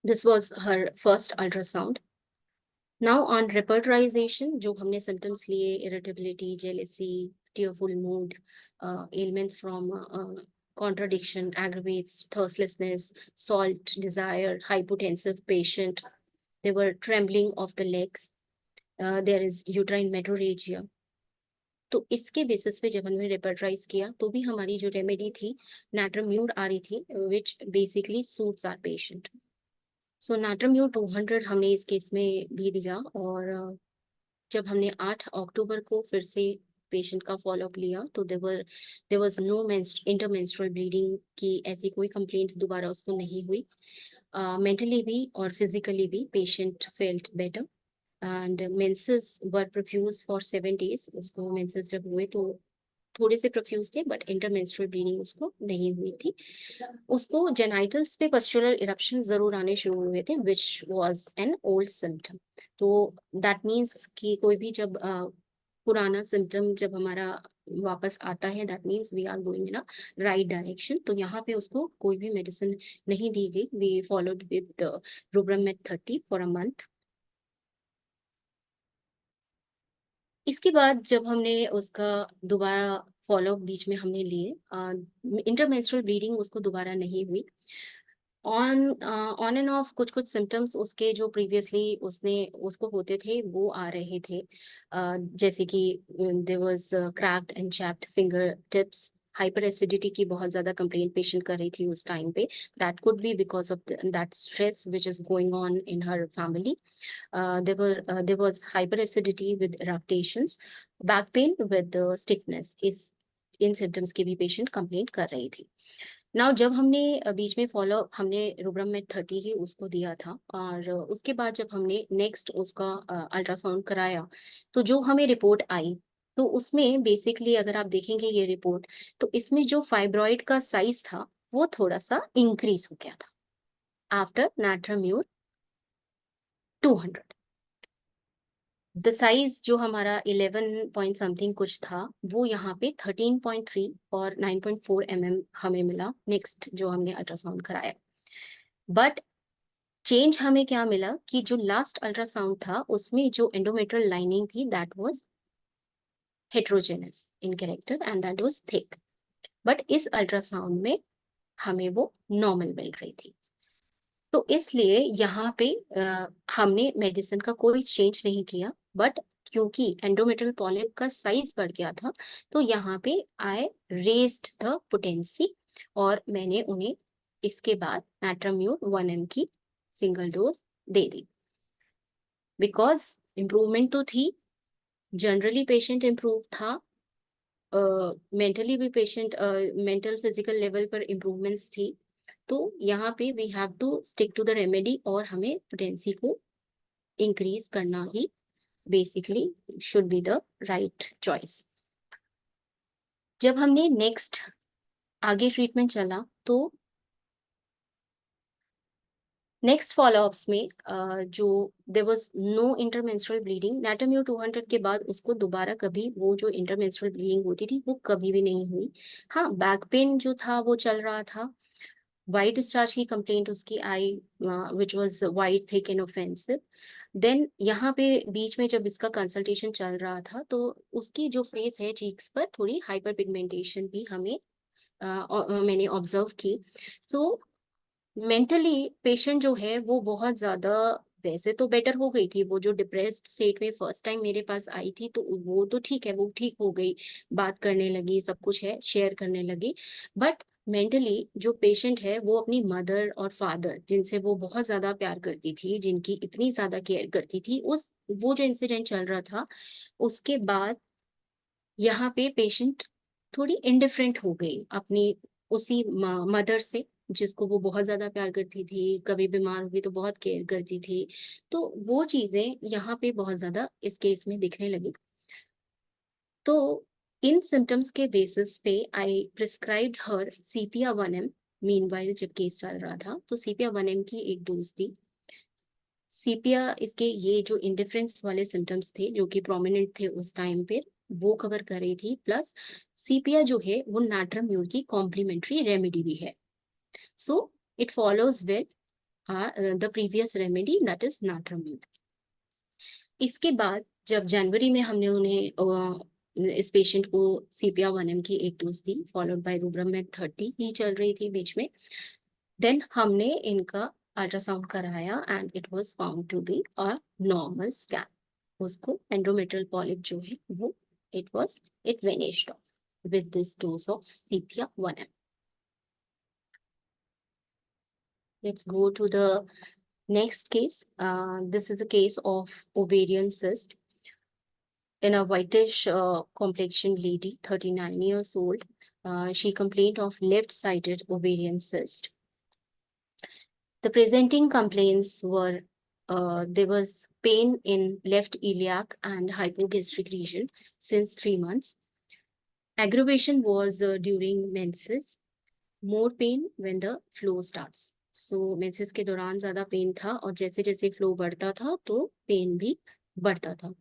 Speaker 2: This was her first ultrasound. Now on repertorization, जो हमने symptoms लिए, irritability, jealousy, tearful mood, ailments from contradiction, aggravates, thirstlessness, salt desire, hypotensive patient. There were trembling of the legs. There is uterine metorrhagia. तो इसके basis पे जब हमने रेपर्टराइज किया तो भी हमारी जो रेमेडी थी नाट्रम्यूर आ रही थी, which basically suits our patient. So natrum mur 200 हमने इस केस में भी दिया, और जब हमने 8 अक्टूबर को फिर से पेशेंट का फॉलोअप लिया तो there was no intermenstrual bleeding की ऐसी कोई कंप्लेंट दोबारा उसको नहीं हुई. मेंटली भी और फिजिकली भी patient felt better, and menses were profuse for 7 days. उसको मेंसेस जब हुए तो थोड़े से प्रोफ्यूज थे बट इंटरमेंस्ट्रुअल ब्लीडिंग उसको नहीं हुई थी. उसको जेनाइटल्स पे पस्चुलर इरप्शन जरूर आने शुरू हुए थे which was an old symptom. तो दैट मीन्स कि कोई भी जब पुराना सिम्टम जब हमारा वापस आता है that means we are going in a right direction. तो यहाँ पे उसको कोई भी मेडिसिन नहीं दी गई. We followed with rubramet 30 for a month. इसके बाद जब हमने उसका दोबारा फॉलोअप बीच में हमने लिए, इंटरमेंस्ट्रुअल ब्लीडिंग उसको दोबारा नहीं हुई. ऑन एंड ऑफ कुछ सिम्टम्स उसके जो प्रीवियसली उसको होते थे वो आ रहे थे, जैसे कि there was cracked and chapped finger tips. Hyperacidity की बहुत ज्यादा कंप्लेंट पेशेंट कर रही थी उस टाइम पे. That could be because of that stress which is going on in her family. there was hyperacidity with irritations, back pain with stiffness. In symptoms की भी पेशेंट कंप्लेंट कर रही थी. नाउ जब हमने बीच में फॉलो हमने रुब्रामेट 30 ही उसको दिया था, और उसके बाद जब हमने नेक्स्ट उसका अल्ट्रासाउंड कराया तो जो हमें रिपोर्ट आई तो उसमें बेसिकली अगर आप देखेंगे ये रिपोर्ट तो इसमें जो फाइब्रॉइड का साइज था वो थोड़ा सा इंक्रीज हो गया था आफ्टर नाट्रम्यूर 200. द साइज जो हमारा 11 पॉइंट समथिंग कुछ था वो यहाँ पे 13.3 और 9.4 mm हमें मिला नेक्स्ट जो हमने अल्ट्रासाउंड कराया. बट चेंज हमें क्या मिला कि जो लास्ट अल्ट्रासाउंड था उसमें जो एंडोमेट्रियल लाइनिंग थी that was heterogeneous in character and that was thick. But इस अल्ट्रासाउंड में हमें वो नॉर्मल मिल रही थी. तो इसलिए यहाँ पे हमने मेडिसिन का कोई चेंज नहीं किया, बट क्योंकि एंडोमेट्रियल पॉलिप का साइज बढ़ गया था तो यहाँ पे आई रेज्ड द पोटेंसी, और मैंने उन्हें इसके बाद नाट्रम्यूर 1 mg की सिंगल डोज दे दी. बिकॉज इम्प्रूवमेंट तो थी, जनरली पेशेंट इम्प्रूव था, मेंटली भी पेशेंट मेंटल फिजिकल लेवल पर इम्प्रूवमेंट्स थी, तो यहाँ पे we have to stick to the remedy और हमें पोटेंसी को इंक्रीज करना ही basically should be the right choice. जब हमने नेक्स्ट आगे ट्रीटमेंट चला तो नेक्स्ट फॉलोअप्स में जो there was no intermenstrual bleeding, natrum mur 200 के बाद उसको दोबारा कभी वो जो इंटरमेंस्ट्रुअल ब्लीडिंग होती थी वो कभी भी नहीं हुई। हाँ, बैक पेन जो था वो चल रहा था। वाइट डिस्चार्ज की कंप्लेंट उसकी आई which was white thick and offensive. Then यहाँ पे बीच में जब इसका कंसल्टेशन चल रहा था तो उसकी जो फेस है चीक्स पर थोड़ी हाइपर पिगमेंटेशन भी हमें मैंने ऑब्जर्व की। तो मेंटली पेशेंट जो है वो बहुत ज्यादा वैसे तो बेटर हो गई थी। वो जो डिप्रेस्ड स्टेट में फर्स्ट टाइम मेरे पास आई थी तो वो तो ठीक है, वो ठीक हो गई, बात करने लगी, सब कुछ है, शेयर करने लगी। बट मेंटली जो पेशेंट है वो अपनी मदर और फादर जिनसे वो बहुत ज्यादा प्यार करती थी, जिनकी इतनी ज्यादा केयर करती थी, उस वो जो इंसिडेंट चल रहा था उसके बाद यहाँ पे पेशेंट थोड़ी इंडिफरेंट हो गई अपनी उसी मदर से, जिसको वो बहुत ज्यादा प्यार करती थी, कभी बीमार होगी तो बहुत केयर करती थी। तो वो चीजें यहाँ पे बहुत ज्यादा इस केस में दिखने लगी। तो इन सिम्टम्स के बेसिस पे आई प्रिस्क्राइब्ड हर सीपिया 1M। मीनवाइल जब केस चल रहा था तो सीपिया 1M की एक डोज दी। सीपिया इसके ये जो इंडिफरेंस वाले सिम्टम्स थे जो कि प्रोमिनेंट थे उस टाइम पे वो कवर कर रही थी, प्लस सीपिया जो है वो नाट्राम्यूर की कॉम्प्लीमेंट्री रेमेडी भी है। So it follows with the previous remedy that is natrum mur. इसके बाद जब जनवरी में हमने उन्हें इस पेशेंट को सीपिया 1M की एक डोज दी, फॉलोड बाय रूब्रामेड 30 ही चल रही थी बीच में। देन हमने इनका अल्ट्रासाउंड कराया and it was found to be a normal scan. उसको एंडोमेट्रियल पॉलिप जो है वो it vanished off with this dose of sepia 1M। Let's go to the next case. This is a case of ovarian cyst in a whitish complexion lady, 39 years old. She complained of left-sided ovarian cyst. The presenting complaints were there was pain in left iliac and hypogastric region since 3 months. Aggravation was during menses. More pain when the flow starts. So menses के दौरान ज्यादा pen था और जैसे जैसे flow बढ़ता था तो पेन भी बढ़ता था.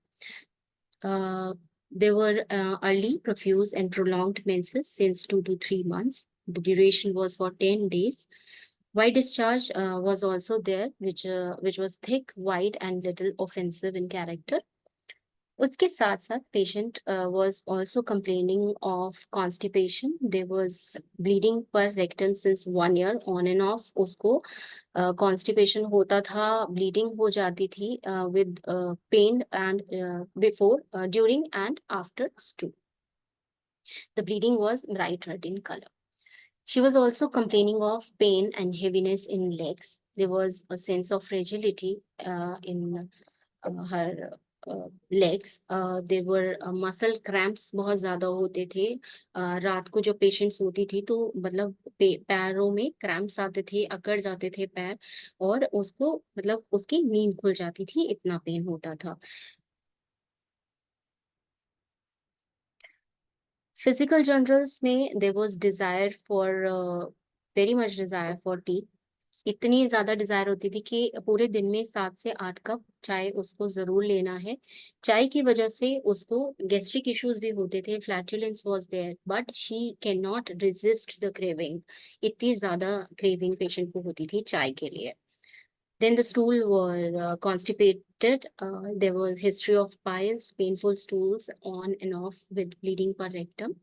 Speaker 2: There were early, profuse and prolonged menses since 2 to 3 months. The duration was for 10 days. White discharge was also there, which was thick, white and little offensive in character. उसके साथ साथ patient was also complaining of constipation. There was bleeding per rectum since 1 year on and off. उसको constipation होता था, bleeding हो जाती थी with pain and before, during and after stool. The bleeding was bright red in color. She was also complaining of pain and heaviness in legs. There was a sense of fragility in her legs. There were muscle cramps बहुत ज्यादा होते थे. रात को जो patients होती थी तो मतलब पैरों में क्रैम्प्स आते थे, अकड़ जाते थे पैर और उसको मतलब उसकी नींद खुल जाती थी, इतना पेन होता था. फिजिकल जर्नल्स में there was desire for very much desire for tea. इतनी ज्यादा डिजायर होती थी कि पूरे दिन में 7 से 8 कप चाय उसको जरूर लेना है. चाय की वजह से उसको गैस्ट्रिक इश्यूज भी होते थे, flatulence was there, but she can not resist the craving. इतनी ज्यादा क्रेविंग पेशेंट को होती थी चाय के लिए. Then the stool were constipated. There was history of piles, painful stools on and off with bleeding per rectum.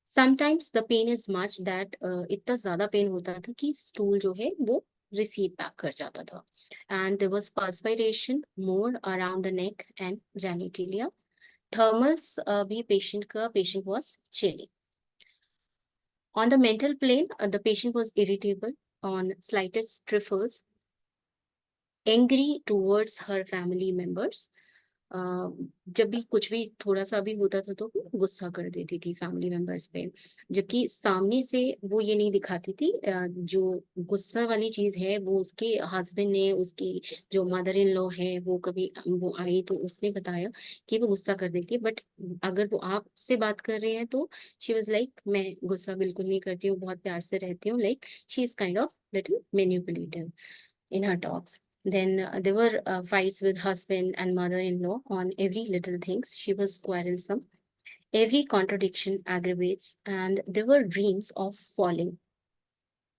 Speaker 2: Sometimes the pain is much that इतना ज़्यादा पेन होता था कि stool जो है वो recede back कर जाता था. And there was perspiration more around the neck and genitalia. Thermals भी patient was chilly. On the mental plane, the patient was irritable on slightest trifles, angry towards her family members, जब भी कुछ भी थोड़ा सा भी होता था तो वो गुस्सा कर देती थी फैमिली मेंबर्स पे, जबकि सामने से वो ये नहीं दिखाती थी। जो गुस्सा वाली चीज है वो उसके हस्बैंड ने, उसकी जो मदर इन लॉ है, वो कभी वो आई तो उसने बताया कि वो गुस्सा कर देती है, बट अगर वो आपसे बात कर रहे हैं तो शी वाज लाइक मैं गुस्सा बिल्कुल नहीं करती हूँ, बहुत प्यार से रहती हूँ, like she is kind of little manipulative in her talks. Then there were fights with husband and mother-in-law on every little things. She was quarrelsome. Every contradiction aggravates, and there were dreams of falling.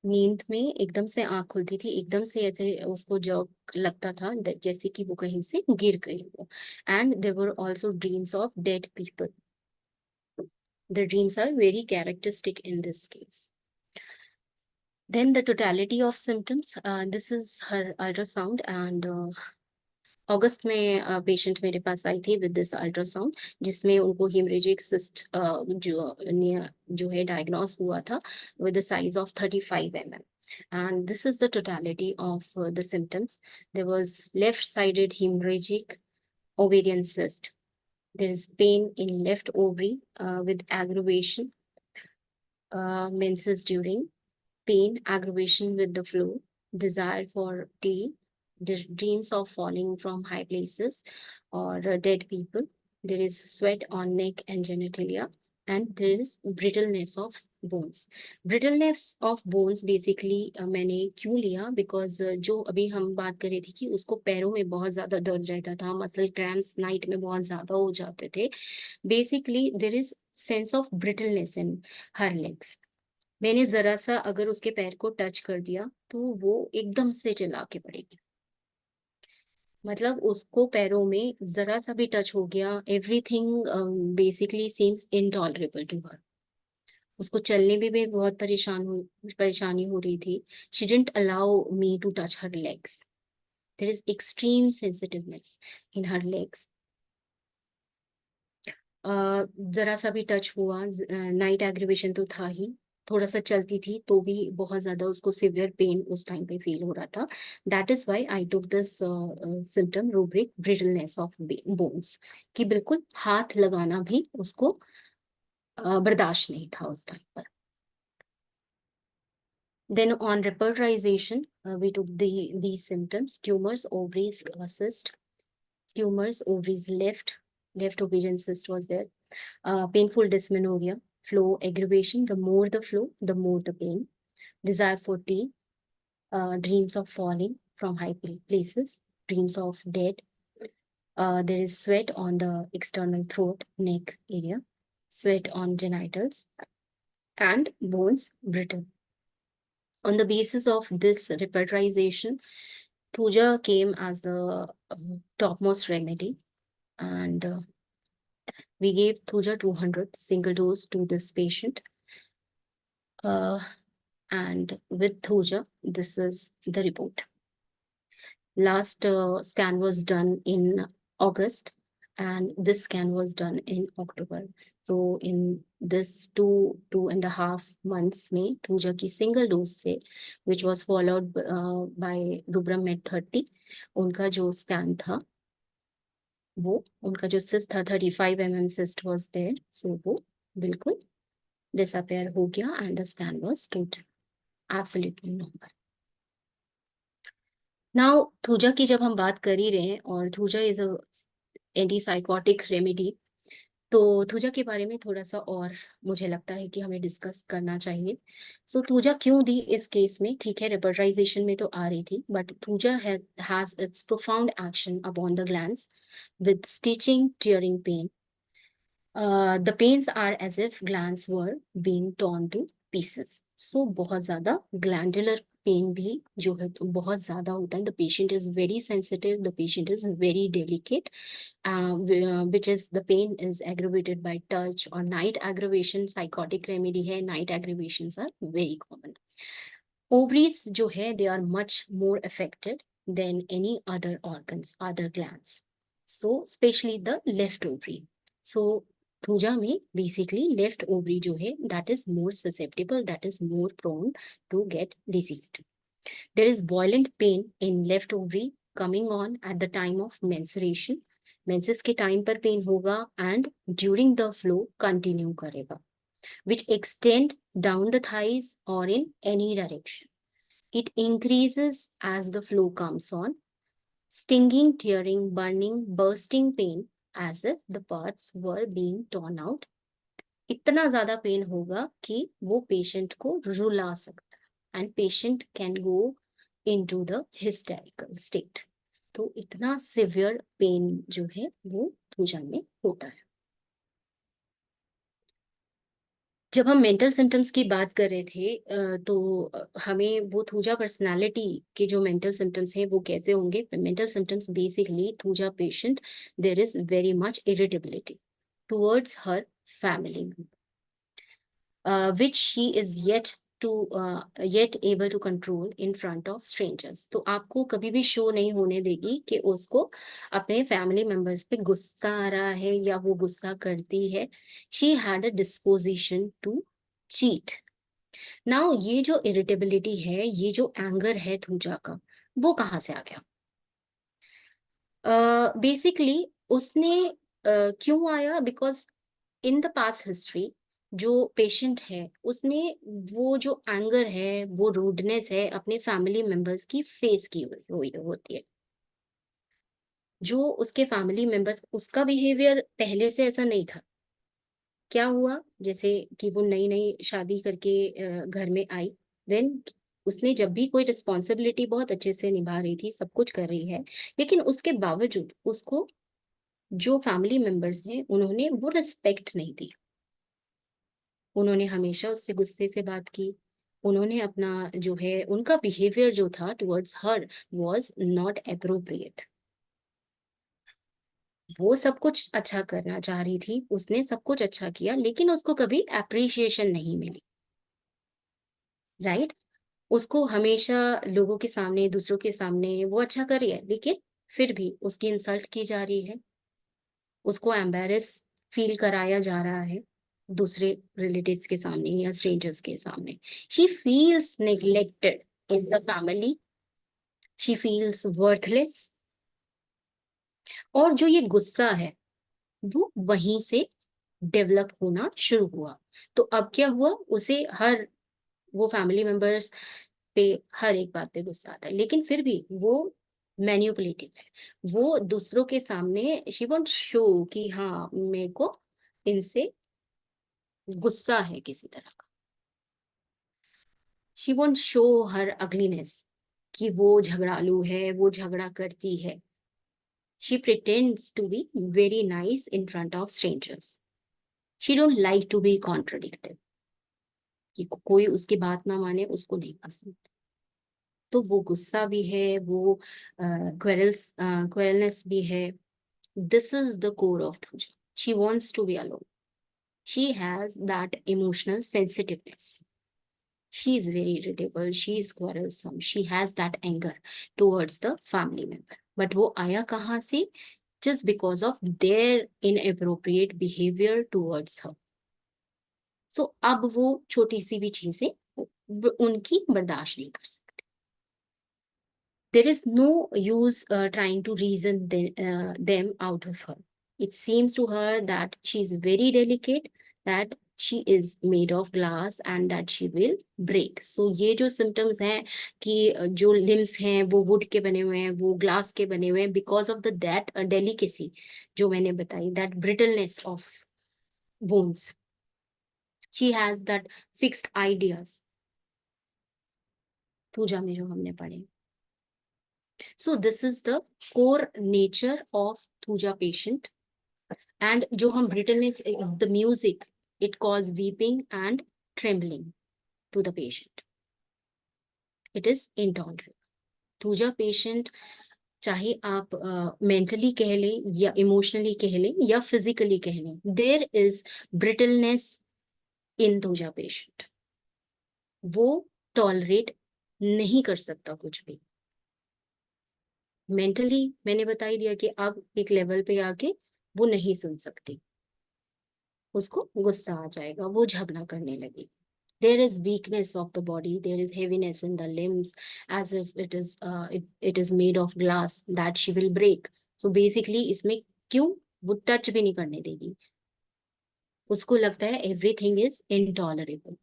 Speaker 2: नींद में एकदम से आंख खुलती थी, एकदम से ऐसे उसको जग लगता था जैसे कि वो कहीं से गिर गई हो. And there were also dreams of dead people. The dreams are very characteristic in this case. Then the totality of symptoms. This is her ultrasound, and अगस्त में पेशेंट मेरे पास आई थी विद दिस अल्ट्रासाउंड, जिसमें उनको हेमरेजिक सिस्ट जो है diagnose हुआ था with the size of 35 mm. And this is the totality of the symptoms. There was left-sided hemorrhagic ovarian cyst. There is pain in left ovary with aggravation, menses during, pain, aggravation with the flow, desire for tea, dreams of falling from high places or dead people. There is sweat on neck and genitalia, and there is brittleness of bones. Brittleness of bones basically मैंने क्यों लिया, because जो अभी हम बात कर रहे थे कि उसको पैरों में बहुत ज्यादा दर्द रहता था, मसल क्रैम्प्स नाइट में बहुत ज्यादा हो जाते थे. Basically there is sense of brittleness in her legs. मैंने जरा सा अगर उसके पैर को टच कर दिया तो वो एकदम से चिल्ला के पड़ेगी. मतलब उसको पैरों में जरा सा भी टच हो गया, everything basically seems intolerable to her. उसको चलने में भी बहुत परेशानी हो रही थी. She didn't allow me to touch her legs. There is extreme sensitiveness in her legs. जरा सा भी टच हुआ, नाइट एग्रीवेशन तो था ही, थोड़ा सा चलती थी तो भी बहुत ज्यादा उसको सिवियर पेन उस टाइम पे फील हो रहा था. That is why I took this symptom rubric brittleness of bones, कि बिल्कुल हाथ लगाना भी उसको बर्दाश्त नहीं था उस टाइम पर. Then on repertorization, we took these symptoms: tumors, ovaries, cyst, tumors, ovaries, left ovarian cyst was there, painful dysmenorrhea, flow aggravation. The more the flow, the more the pain. Desire for tea, dreams of falling from high places, dreams of dead. There is sweat on the external throat, neck area, sweat on genitals, and bones brittle. On the basis of this repertorization, Thuja came as the topmost remedy, and we gave Thuja 200 single dose to this patient. And with Thuja, this is the report. Last scan was done in August, and this scan was done in October. So in this 2.5 months में Thuja की single dose से, which was followed by Rubram Med 30, उनका जो scan था वो, उनका जो cyst था 35 mm cyst was there, so वो बिल्कुल disappear हो गया, and the scan was total absolutely normal. Now thuja की जब हम बात कर ही रहे हैं, और thuja is a antipsychotic remedy, तो थूजा के बारे में थोड़ा सा और मुझे लगता है कि हमें डिस्कस करना चाहिए. सो थूजा क्यों दी इस केस में? ठीक है, रिपर्टराइजेशन में तो आ रही थी, but thuja has its profound action upon the glands with stitching, tearing pain. The pains are as if glands were being torn to pieces. So बहुत ज्यादा glandular pain भी जो है तो बहुत ज्यादा होता है. The patient is very sensitive, the patient is very delicate, which is the pain is aggravated by touch or night aggravation. Psychotic remedy है, night aggravations are very common. Ovaries जो है, they are much more affected than any other organs, other glands. So especially the left ovary. So thuja में basically left ovary जो है, that is more susceptible, that is more prone to get diseased. There is violent pain in left ovary coming on at the time of menstruation. Menses के time पर pain होगा and during the flow continue करेगा, which extend down the thighs or in any direction. It increases as the flow comes on, stinging, tearing, burning, bursting pain as if the parts were being torn out. इतना ज्यादा pen होगा कि वो patient को रुला सकता है and patient can go into the hysterical state. तो इतना सिवियर पेन जो है वो थूजा में होता है। जब हम मेंटल सिम्टम्स की बात कर रहे थे तो हमें वो थूजा पर्सनालिटी के जो मेंटल सिम्टम्स हैं वो कैसे होंगे। Mental symptoms basically thuja patient there is very much irritability towards her family member which she is yet able to control in front of strangers। तो आपको कभी भी शो नहीं होने देगी कि उसको अपने फैमिली मेंबर्स पे गुस्सा आ रहा है या वो गुस्सा करती है। she had a disposition to cheat। Now ये जो इरिटेबिलिटी है, ये जो एंगर है थूजा का, वो कहाँ से आ गया? बेसिकली उसने क्यों आया? Because in the past history जो पेशेंट है उसने वो जो एंगर है, वो रूडनेस है अपने फैमिली मेंबर्स की फेस की हुई होती है। जो उसके फैमिली मेंबर्स, उसका बिहेवियर पहले से ऐसा नहीं था। क्या हुआ, जैसे कि वो नई नई शादी करके घर में आई, देन उसने जब भी कोई रिस्पॉन्सिबिलिटी बहुत अच्छे से निभा रही थी, सब कुछ कर रही है, लेकिन उसके बावजूद उसको जो फैमिली मेंबर्स हैं उन्होंने वो रिस्पेक्ट नहीं दी। उन्होंने हमेशा उससे गुस्से से बात की। उन्होंने अपना जो है, उनका बिहेवियर जो था towards her was not appropriate. वो सब कुछ अच्छा करना चाह रही थी, उसने सब कुछ अच्छा किया, लेकिन उसको कभी एप्रिसिएशन नहीं मिली, राइट? उसको हमेशा लोगों के सामने, दूसरों के सामने वो अच्छा कर रही है, लेकिन फिर भी उसकी इंसल्ट की जा रही है, उसको एम्बेरस फील कराया जा रहा है दूसरे रिलेटिव्स के सामने या स्ट्रेंजर्स के सामने। She feels neglected in the family, she feels worthless. और जो ये गुस्सा है वो वहीं से डेवलप होना शुरू हुआ। तो अब क्या हुआ, उसे हर वो फैमिली मेंबर्स पे हर एक बात पे गुस्सा आता है, लेकिन फिर भी वो मैन्युपुलेटिव है। वो दूसरों के सामने शी वोंट शो कि हाँ मेरे को इनसे गुस्सा है किसी तरह का। She won't show her ugliness कि वो झगड़ालू है, वो झगड़ा करती है। She pretends to be very nice in front of strangers. She don't like to be contradicted, कि कोई उसकी बात ना माने, उसको नहीं पसंद। तो वो गुस्सा भी है, वो क्वेरलनेस भी है। This is the core of thuja. She wants to be alone. She has that emotional sensitiveness. She is very irritable, she is quarrelsome, she has that anger towards the family member. But वो आया कहाँ से? Just because of their inappropriate behavior towards her. So अब वो छोटी सी भी चीजें उनकी बर्दाश्त नहीं कर सकते। There is no use trying to reason them out of her. It seems to her that she is very delicate, that she is made of glass and that she will break. So ये जो symptoms हैं कि जो limbs हैं वो wood के बने हुए हैं, वो glass के बने हुए हैं, because of that delicacy जो मैंने बताई, that brittleness of bones. She has that fixed ideas, पूजा में जो हमने पढ़े। So this is the core nature of Thuja patient. And जो हम brittleness, the music, it cause weeping and trembling to the patient. It is intolerable. Thuja patient, चाहे आप mentally कह लें या emotionally कह लें या physically कह लें, there is brittleness in Thuja patient. वो tolerate नहीं कर सकता कुछ भी। मेंटली मैंने बता ही दिया कि अब एक लेवल पे आके वो नहीं सुन सकती, उसको गुस्सा आ जाएगा, वो झगड़ा करने लगेगी। There is weakness of the body, there is heaviness in the limbs, as if it is made of glass that she will break. So basically इसमें क्यों? वो टच भी नहीं करने देगी, उसको लगता है एवरीथिंग इज इनटॉलरेबल।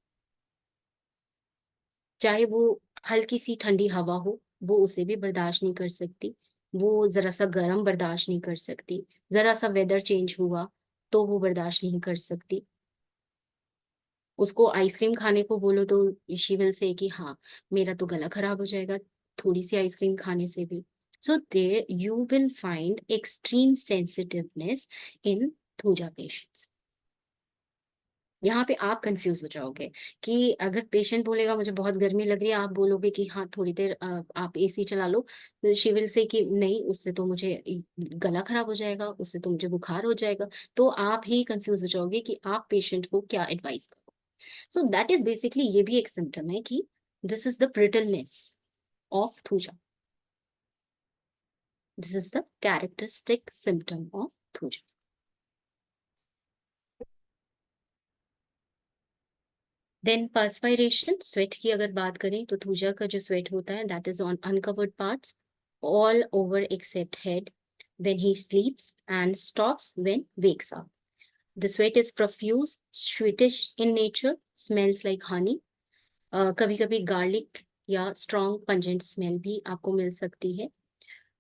Speaker 2: चाहे वो हल्की सी ठंडी हवा हो, वो उसे भी बर्दाश्त नहीं कर सकती, वो जरा सा गर्म बर्दाश्त नहीं कर सकती, जरा सा वेदर चेंज हुआ तो वो बर्दाश्त नहीं कर सकती। उसको आइसक्रीम खाने को बोलो तो शी विल से कि हाँ, मेरा तो गला खराब हो जाएगा थोड़ी सी आइसक्रीम खाने से भी। So they you will find extreme sensitiveness in thuja patients. यहाँ पे आप कंफ्यूज हो जाओगे कि अगर पेशेंट बोलेगा मुझे बहुत गर्मी लग रही है, आप बोलोगे कि हाँ थोड़ी देर आप एसी चला लो, शी विल से कि नहीं, उससे तो मुझे गला खराब हो जाएगा, उससे तो मुझे बुखार हो जाएगा। तो आप ही कंफ्यूज हो जाओगे कि आप पेशेंट को क्या एडवाइस करो। सो दैट इज बेसिकली, ये भी एक सिम्टम है कि this is the brittleness of thuja, this is the characteristic symptom of thuja. Then perspiration, sweat की अगर बात करें तो थूजा का जो स्वेट होता है that is on uncovered parts all over except head when he sleeps and stops when wakes up. The sweat is profuse, sweetish in nature, smells like honey. कभी कभी गार्लिक या स्ट्रॉन्ग पंजेंट स्मेल भी आपको मिल सकती है।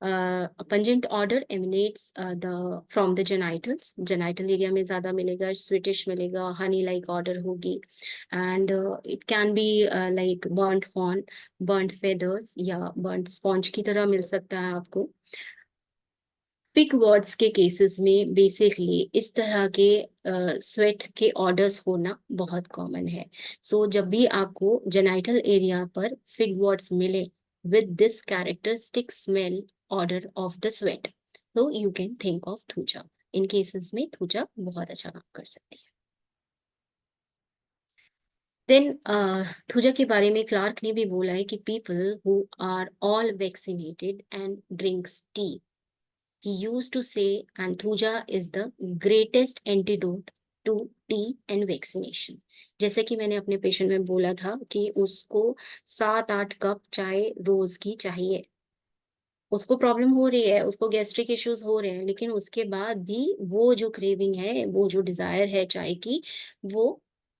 Speaker 2: Pungent order emanates the from the genitals, genital area में ज्यादा मिलेगा, स्वीटिश मिलेगा, हनी लाइक ऑर्डर होगी। And it can be like burnt horn, burnt feathers या बर्न्ट स्पॉन्ज की तरह मिल सकता है आपको। पिक वार्ड्स के केसेस में बेसिकली इस तरह के स्वेट के ऑर्डर्स होना बहुत कॉमन है। सो जब भी आपको जेनाइटल एरिया पर फिग वार्ड्स मिले with this characteristic smell order of the sweat, तो you can think of thuja. In cases में थूजा बहुत अच्छा काम कर सकती है। देन थूजा के बारे में क्लार्क ने भी बोला है कि people who are all vaccinated and drinks tea, he used to say, and thuja is the greatest antidote to tea and vaccination. जैसे कि मैंने अपने पेशेंट में बोला था कि उसको 7-8 कप चाय रोज की चाहिए, उसको प्रॉब्लम हो रही है, उसको गैस्ट्रिक इश्यूज हो रहे हैं, लेकिन उसके बाद भी वो जो क्रेविंग है, वो जो डिजायर है चाय की, वो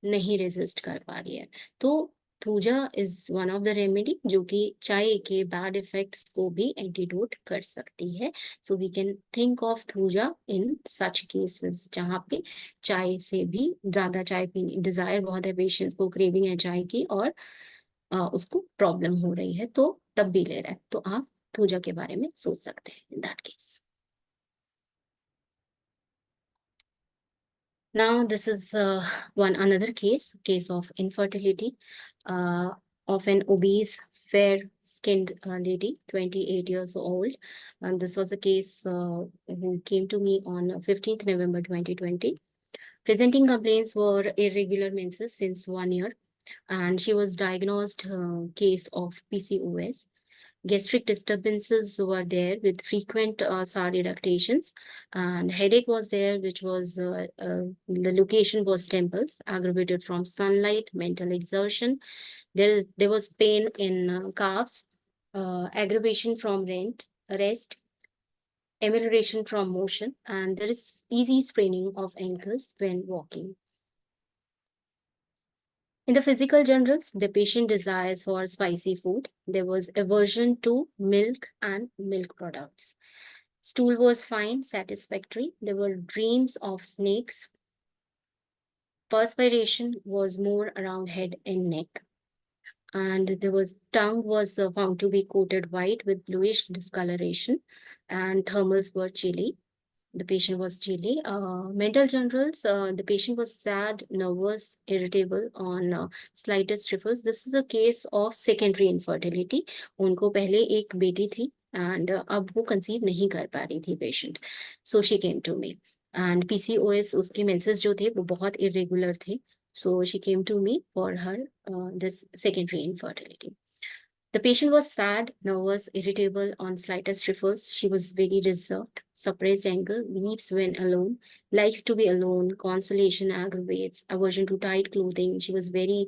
Speaker 2: नहीं रेजिस्ट कर पा रही है। तो thuja is one of the remedy जो कि चाय के बैड इफेक्ट्स को भी एंटीडोट कर सकती है। So we can think of thuja in such cases जहाँ पे चाय से भी ज्यादा चाय पीने डिजायर बहुत है, पेशेंट्स को क्रेविंग है चाय की और उसको प्रॉब्लम हो रही है तो तब भी ले रहा है, तो आप थूजा के बारे में सोच सकते हैं in that case. Now this is one another case of infertility of an obese, fair-skinned lady, 28 years old. And this was a case who came to me on 15th November 2020. Presenting complaints were irregular menses since 1 year, and she was diagnosed case of PCOS. Gastric disturbances were there with frequent SAR irritations, and headache was there, which was the location was temples, aggravated from sunlight, mental exertion. There was pain in calves, aggravation from rest, amelioration from motion, and there is easy spraining of ankles when walking. In the physical generals, the patient desires for spicy food. There was aversion to milk and milk products. Stool was fine, satisfactory. There were dreams of snakes. Perspiration was more around head and neck. And there was tongue was found to be coated white with bluish discoloration, and thermals were chilly. The patient was chilly. Mental generals, the patient was sad, nervous, irritable on slightest trifles. This is a case of secondary infertility. उनको पहले एक बेटी थी and अब वो conceive नहीं कर पा रही थी patient. So she came to me. And PCOS, उसके menses जो थे वो बहुत irregular थे. So she came to me for her this secondary infertility. The patient was sad, nervous, irritable on slightest trifles. She was very reserved, suppressed anger, weeps when alone, likes to be alone, consolation aggravates, aversion to tight clothing. She was very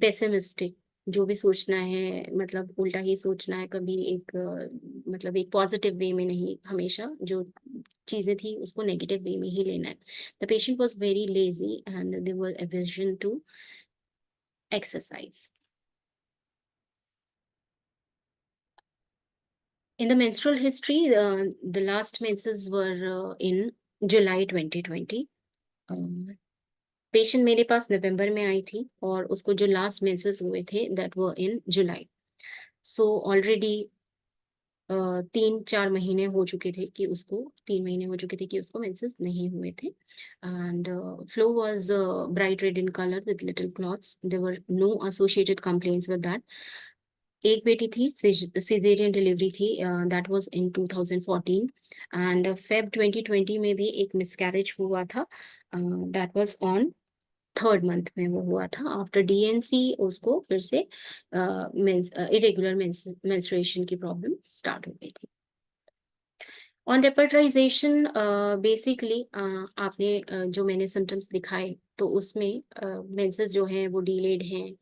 Speaker 2: pessimistic. जो भी सोचना है मतलब उल्टा ही सोचना है, कभी एक मतलब एक पॉजिटिव वे में नहीं, हमेशा जो चीजें थी उसको नेगेटिव वे में ही लेना है. The patient was very lazy and there was aversion to exercise. In the menstrual history, the last menses were in July 2020. Patient मेरे पास नवंबर में आई थी और उसको जो लास्ट मेंसेस हुए थे that were in July. So already 3-4 महीने हो चुके थे कि उसको 3 महीने हो चुके थे कि उसको मेंसेस नहीं हुए थे. And flow was bright red in colour with little clots. There were no associated complaints with that. एक बेटी थी, सिजेरियन डिलीवरी थी, that was in 2014. And Feb 2020 में भी एक मिसकैरेज हुआ था, that was on 3rd month में वो हुआ था. आफ्टर डीएनसी उसको फिर से इरेगुलर मेंस्ट्रुएशन की प्रॉब्लम स्टार्ट हो गई थी. ऑन रेपर्टाइजेशन बेसिकली आपने जो मैंने सिम्टम्स दिखाए तो उसमें मेंसेस जो हैं वो डिलेड हैं.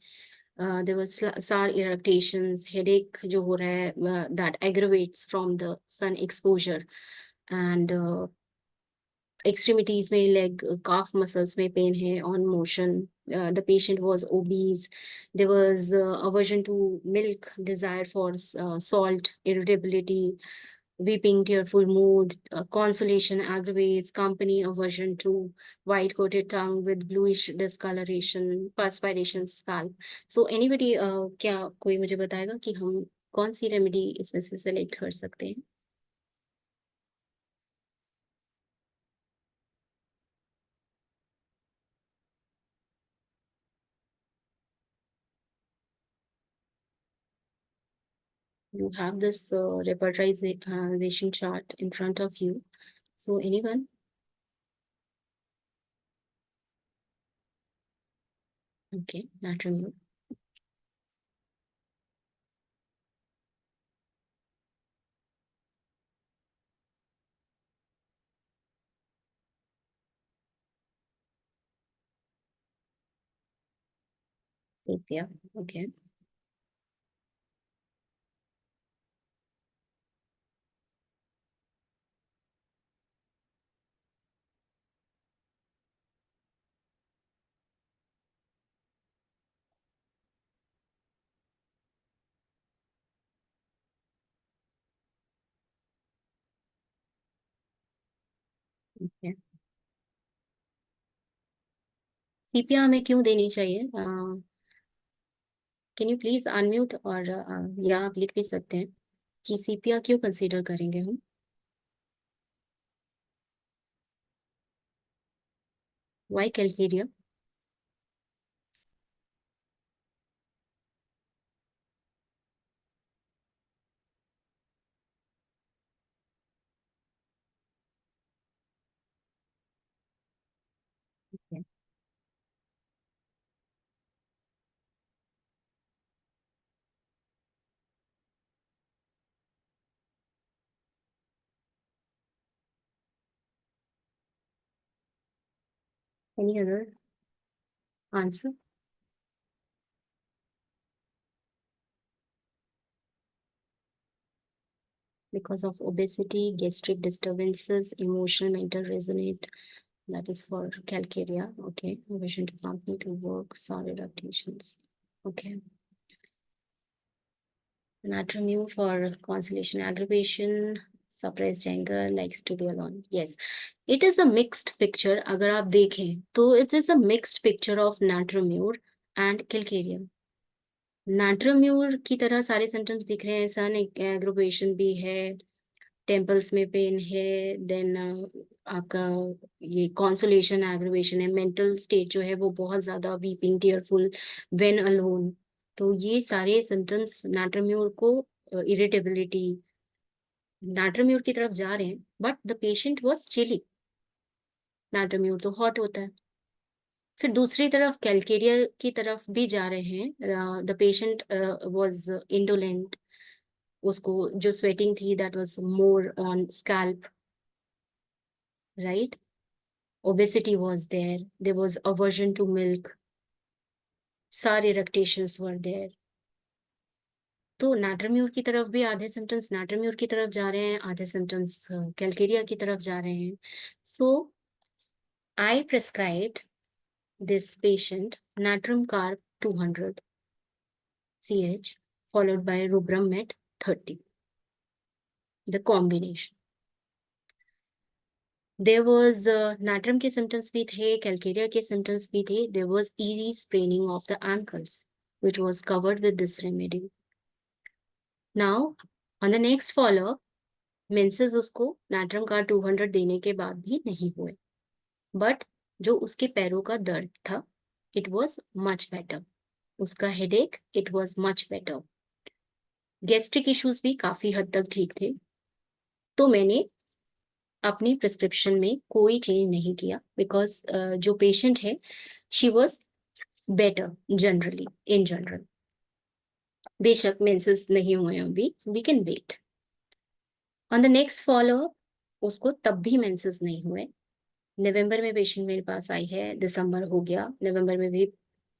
Speaker 2: There was sore irritations, headache जो हो रहा है that aggravates from the sun exposure. And extremities में leg calf muscles में pain है on motion. The patient was obese. There was aversion to milk, desire for salt, irritability, weeping, tearful mood, consolation aggravates, company aversion to white coated tongue with bluish discoloration, perspiration, scalp. So anybody क्या कोई मुझे बताएगा कि हम कौन सी remedy इसमें से select कर सकते हैं? You have this repertorization chart in front of you. So anyone? Okay, Natramute. Sepia. Okay. Okay. सीपिया हमें क्यों देनी चाहिए? कैन यू प्लीज अनम्यूट और या आप लिख भी सकते हैं कि सीपिया क्यों कंसीडर करेंगे हम? Why calcarea? Okay. Any other answer? Because of obesity, gastric disturbances, emotional mental resonate. That is for calcaria. Okay. Aversion to company, to work, solid adaptations. Okay. Natramute for consolation, aggravation, suppressed anger, likes to be alone. Yes, it is a mixed picture. अगर आप देखें तो it is a mixed picture of Natramute and calcaria. Natramute की तरह सारे symptoms दिख रहे हैं. सन aggravation भी है, टेम्पल्स में पेन है, देन आपका ये कॉन्सोलेशन एग्रीवेशन है, मेंटल स्टेट जो है वो बहुत ज्यादा वीपिंग, टीयरफुल, व्हेन अलोन. तो ये सारे सिम्टम्स नाट्रम्यूर को इरिटेबिलिटी, नाट्रम्यूर की तरफ जा रहे हैं. But the patient was chilly. Natrum mur तो हॉट होता है. फिर दूसरी तरफ कैल्केरिया की तरफ भी जा रहे हैं. The patient was indolent. उसको जो स्वेटिंग थी that was more on scalp, right? Obesity was there. There was aversion to milk. SAR irritations were there. तो नाट्रम्यूर की तरफ भी आधे सिम्टम्स नाट्रम्यूर की तरफ जा रहे हैं, आधे सिम्टम्स कैलकेरिया की तरफ जा रहे हैं. सो आई prescribed this patient natrum carb 200 ch followed by rubrum met 30, the combination. There was natrum के symptoms भी थे, calcarea के symptoms भी थे. There was easy spraining of the ankles which was covered with this remedy. Now on the next follow menses उसको natrum carb 200 देने के बाद भी नहीं हुए, but जो उसके पैरों का दर्द था it was much better. उसका headache it was much better. Gastric issues भी काफी हद तक ठीक थे. तो मैंने अपनी प्रिस्क्रिप्शन में कोई चेंज नहीं किया बिकॉज जो पेशेंट है she was better generally in general. बेशक मेंसेस नहीं हुए अभी, we can wait. On the next follow उसको तब भी मेंसेस नहीं हुए. नवंबर में पेशेंट मेरे पास आई है, दिसंबर हो गया, नवंबर में भी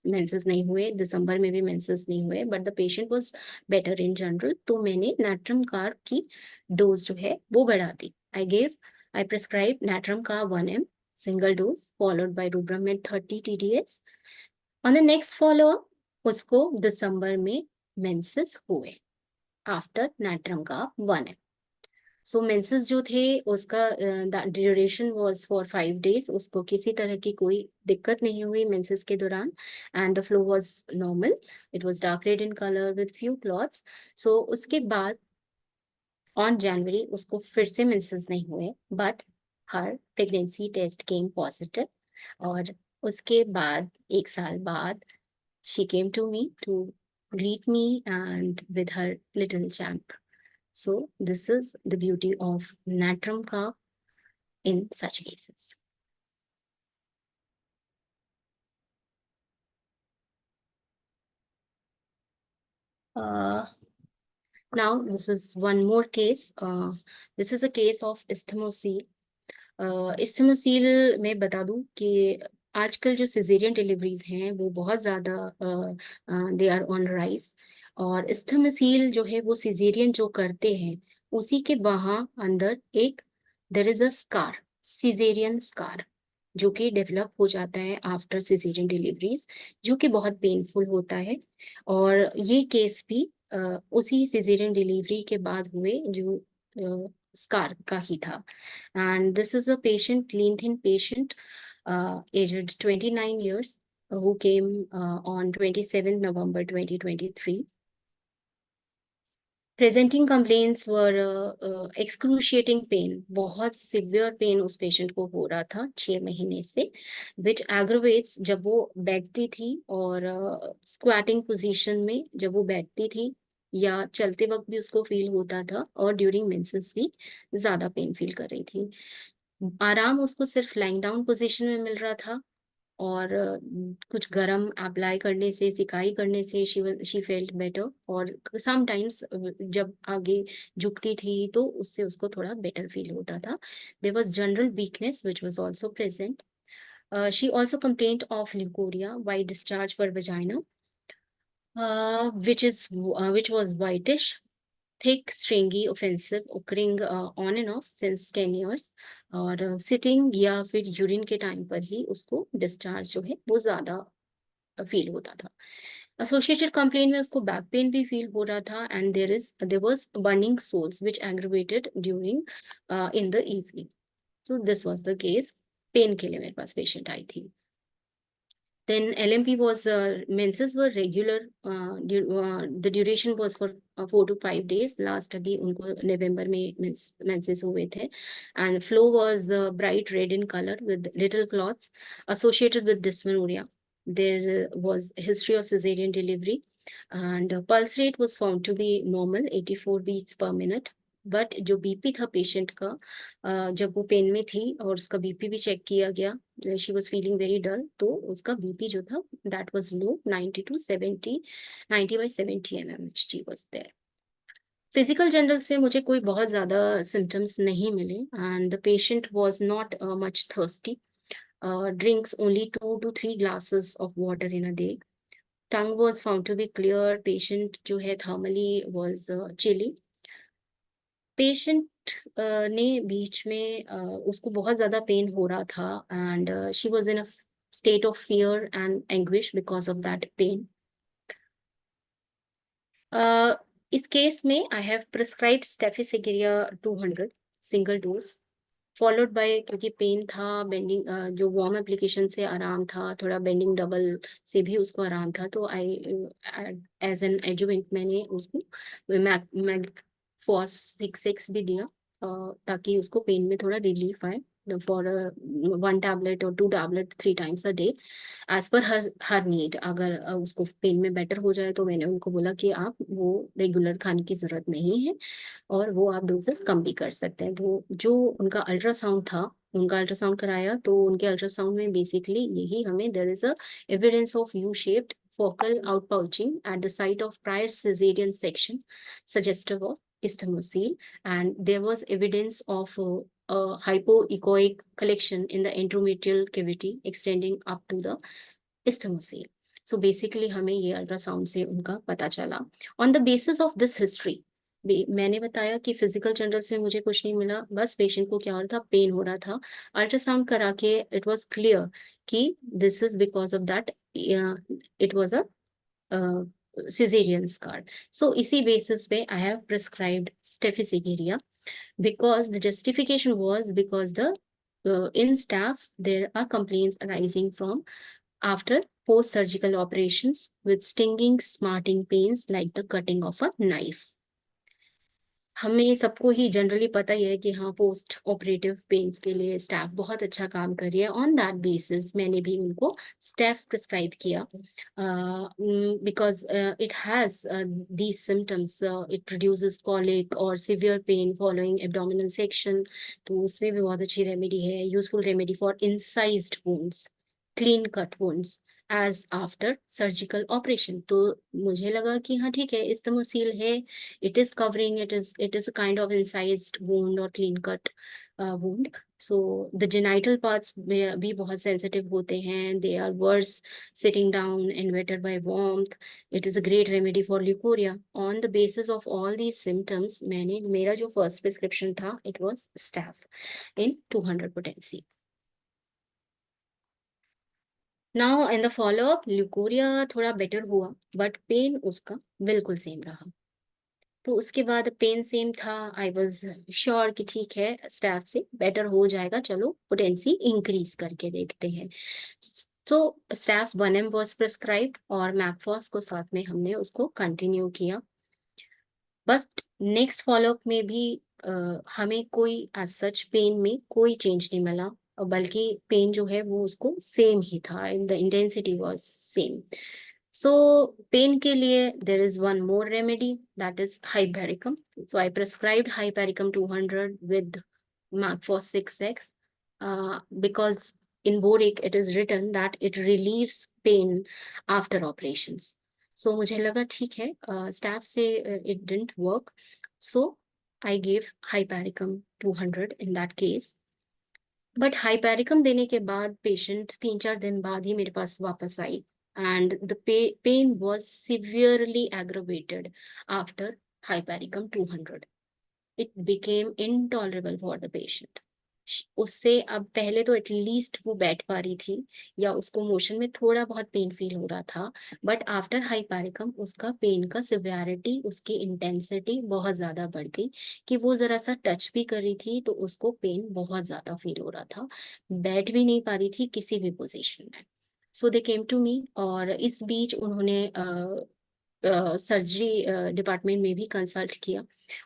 Speaker 2: मेंसेस नहीं हुए, दिसंबर में भी मेंसेस नहीं हुए, but the patient was better in general. तो मैंने नाट्रम कार्ब की डोज जो है वो बढ़ा दी. I prescribe natrum carb 1 ml single dose followed by rubramed 30 TDS. On the next follow उसको दिसंबर में मेंसेस हुए after natrum carb 1 ml. So menses जो थे उसका ड्यूरेशन वाज फॉर 5 days. उसको किसी तरह की कोई दिक्कत नहीं हुई मेंसेस के दौरान and the flow was normal. It was dark red in colour with few clots. So उसके बाद ऑन जनवरी उसको फिर से मेंसेस नहीं हुए, but her pregnancy test came positive. और उसके बाद 1 साल बाद she came to me to greet me and with her little champ. So this is the beauty of natrum carb in such cases. Now this is one more case. This is a case of isthmocele. Isthmocele में बता दूं कि आजकल जो caesarean deliveries हैं वो बहुत ज़्यादा दे आर ऑन राइज. और isthmocele जो है वो सिजेरियन जो करते हैं उसी के वहाँ अंदर एक there is a scar, caesarean scar, जो कि डेवलप हो जाता है आफ्टर सिजेरियन डिलीवरीज, जो कि बहुत पेनफुल होता है. और ये केस भी उसी सिजेरियन डिलीवरी के बाद हुए जो स्कार का ही था. And this is a patient, lean thin patient, aged 29 years, who came on 27 November 2023. Presenting complaints were excruciating pain. बहुत सिवियर पेन उस पेशेंट को हो रहा था 6 महीने से, which aggravates जब वो बैठती थी और स्क्वाटिंग पोजीशन में जब वो बैठती थी या चलते वक्त भी उसको फील होता था, और ड्यूरिंग मेंसेस भी ज्यादा पेन फील कर रही थी. आराम उसको सिर्फ लाइंग डाउन पोजीशन में मिल रहा था, और कुछ गरम अप्लाई करने से, सिकाई करने से शी फेल्ट बेटर. और समटाइम्स जब आगे झुकती थी तो उससे उसको थोड़ा बेटर फील होता था. There was general weakness which was also present. She also complaint of leucorrhoea, white discharge per vagina, which was whitish, thick, stringy, offensive, occurring on and off since 10 years. और sitting या फिर urine के time पर ही उसको discharge जो है वो ज़्यादा फील होता था. एसोसिएटेड कंप्लेन में उसको बैक पेन भी फील हो रहा था, and there was burning soles which aggravated during in the evening. So this was the case. Pain के लिए मेरे पास पेशेंट आई थी. Then LMP was, menses were regular, the duration was for 4 to 5 days. Last अभी उनको नवंबर में menses हुए थे, and flow was bright red in color with little clots associated with dysmenorrhea. There was history of cesarean delivery, and pulse rate was found to be normal, 84 beats per minute. But जो BP था patient का, जब वो pen में थी और उसका BP भी चेक किया गया, she was feeling very dull, तो उसका बीपी जो था that was low, 90 to 70, 90/70 mmHg was there. Physical generals में मुझे कोई बहुत ज़्यादा सिम्टम्स नहीं मिले, and the patient was not much thirsty, drinks only 2 to 3 glasses of water in a day. tongue was found to be clear. Patient जो है thermally was chilly. Patient ने बीच में उसको बहुत ज्यादा पेन हो रहा था and she was in a state of fear and anguish because of that pain. इस केस में I have prescribed staphysagria 200 single dose followed by, क्योंकि पेन था, बेंडिंग जो वार्म एप्लीकेशन से आराम था, थोड़ा बेंडिंग डबल से भी उसको आराम था, तो आई एज एन एडजुवेंट मैंने उसको मैगफॉस 6 भी दिया ताकि उसको पेन में थोड़ा रिलीफ आए फॉर 1 टैबलेट और 2 tablet 3 times a day as per her need. अगर उसको पेन में बेटर हो जाए तो मैंने उनको बोला कि आप वो रेगुलर खाने की जरूरत नहीं है और वो आप डोजेस कम भी कर सकते हैं. तो जो उनका अल्ट्रासाउंड था, उनका अल्ट्रासाउंड कराया तो उनके अल्ट्रासाउंड में बेसिकली यही हमें there is a evidence of U shaped focal outpouching at the site of prior cesarean section suggestive of isthmosele, and there was evidence of a hypoechoic collection in the endometrial cavity extending up to the isthmosele. So basically हमें ये ultrasound से उनका पता चला. On the basis of this history, मैंने बताया कि physical generals में मुझे कुछ नहीं मिला, बस पेशेंट को क्या हो रहा था, पेन हो रहा था. अल्ट्रासाउंड करा के इट वाज क्लियर कि this is because of that it was a cesarean scar. So इसी basis पे I have prescribed Staphysigeria because the justification was because the in staff there are complaints arising from after post-surgical operations with stinging, smarting pains like the cutting of a knife. हमें सबको ही generally पता ही है कि हाँ, post operative pens के लिए staff बहुत अच्छा काम कर रही है. ऑन दैट बेसिस मैंने भी उनको स्टाफ प्रिस्क्राइब किया because it has these symptoms. It produces colic और severe pain following abdominal section, तो उसमें भी बहुत अच्छी रेमेडी है. Useful remedy for incised wounds, clean cut wounds as after surgical operation. तो मुझे लगा कि हाँ ठीक है, इस्तेमोसील है, it is covering, it is a kind of incised wound or clean cut wound. So the genital parts में भी बहुत sensitive होते हैं, they are worse sitting down and wetted by warmth. It is a great remedy for leukorrhea. On the basis of all these symptoms, मैंने मेरा जो first prescription था, it was staph in 200 potency. Now in the follow-up, leukorrhea थोड़ा better हुआ, but pain उसका बिल्कुल same रहा. तो उसके बाद पेन सेम था. आई वॉज श्योर कि ठीक है, स्टाफ से बेटर हो जाएगा, चलो पोटेंसी इंक्रीज करके देखते हैं. तो स्टाफ 1M वॉज प्रिस्क्राइब्ड और मैकफॉस को साथ में हमने उसको कंटिन्यू किया. बस नेक्स्ट फॉलोअप में भी हमें कोई एज सच पेन में कोई चेंज नहीं मिला, बल्कि पेन जो है वो उसको सेम ही था, the intensity was same. So pain के लिए there is one more remedy, that is hypericum. So I prescribed hypericum 200 with Macfos 6x because in Boric it is written that it relieves pain after operations. So मुझे लगा ठीक है, staff से it didn't work, so I gave hypericum 200 in that case. But hypericum देने के बाद patient 3-4 दिन बाद ही मेरे पास वापस आई. And the pain was severely aggravated after hypericum 200. It became intolerable for the patient. उससे अब पहले तो एटलीस्ट वो बैठ पा रही थी या उसको मोशन में थोड़ा बहुत पेन फील हो रहा था, बट आफ्टर हाइपैरिकम उसका पेन का सिवियरिटी, उसकी इंटेंसिटी बहुत ज्यादा बढ़ गई कि वो जरा सा टच भी कर रही थी तो उसको पेन बहुत ज्यादा फील हो रहा था, बैठ भी नहीं पा रही थी किसी भी पोजीशन में. सो दे केम टू मी और इस बीच उन्होंने सर्जरी डिपार्टमेंट में भी कंसल्ट किया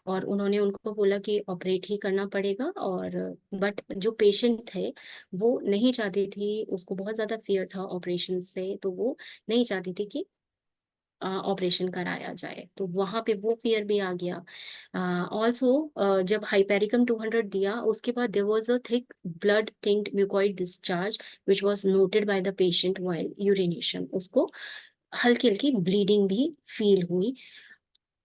Speaker 2: और उन्होंने उनको बोला कि ऑपरेट ही करना पड़ेगा. और बट जो पेशेंट थे वो नहीं चाहती थी, उसको बहुत ज़्यादा फियर था ऑपरेशन से, तो वो नहीं चाहती थी कि ऑपरेशन कराया जाए, तो वहाँ पे वो फियर भी आ गया. ऑल्सो जब हाइपेरिकम 200 दिया उसके बाद there was a thick blood tint mucoid discharge which was noted by the patient while urination. उसको हल्की हल्की ब्लीडिंग भी फील हुई.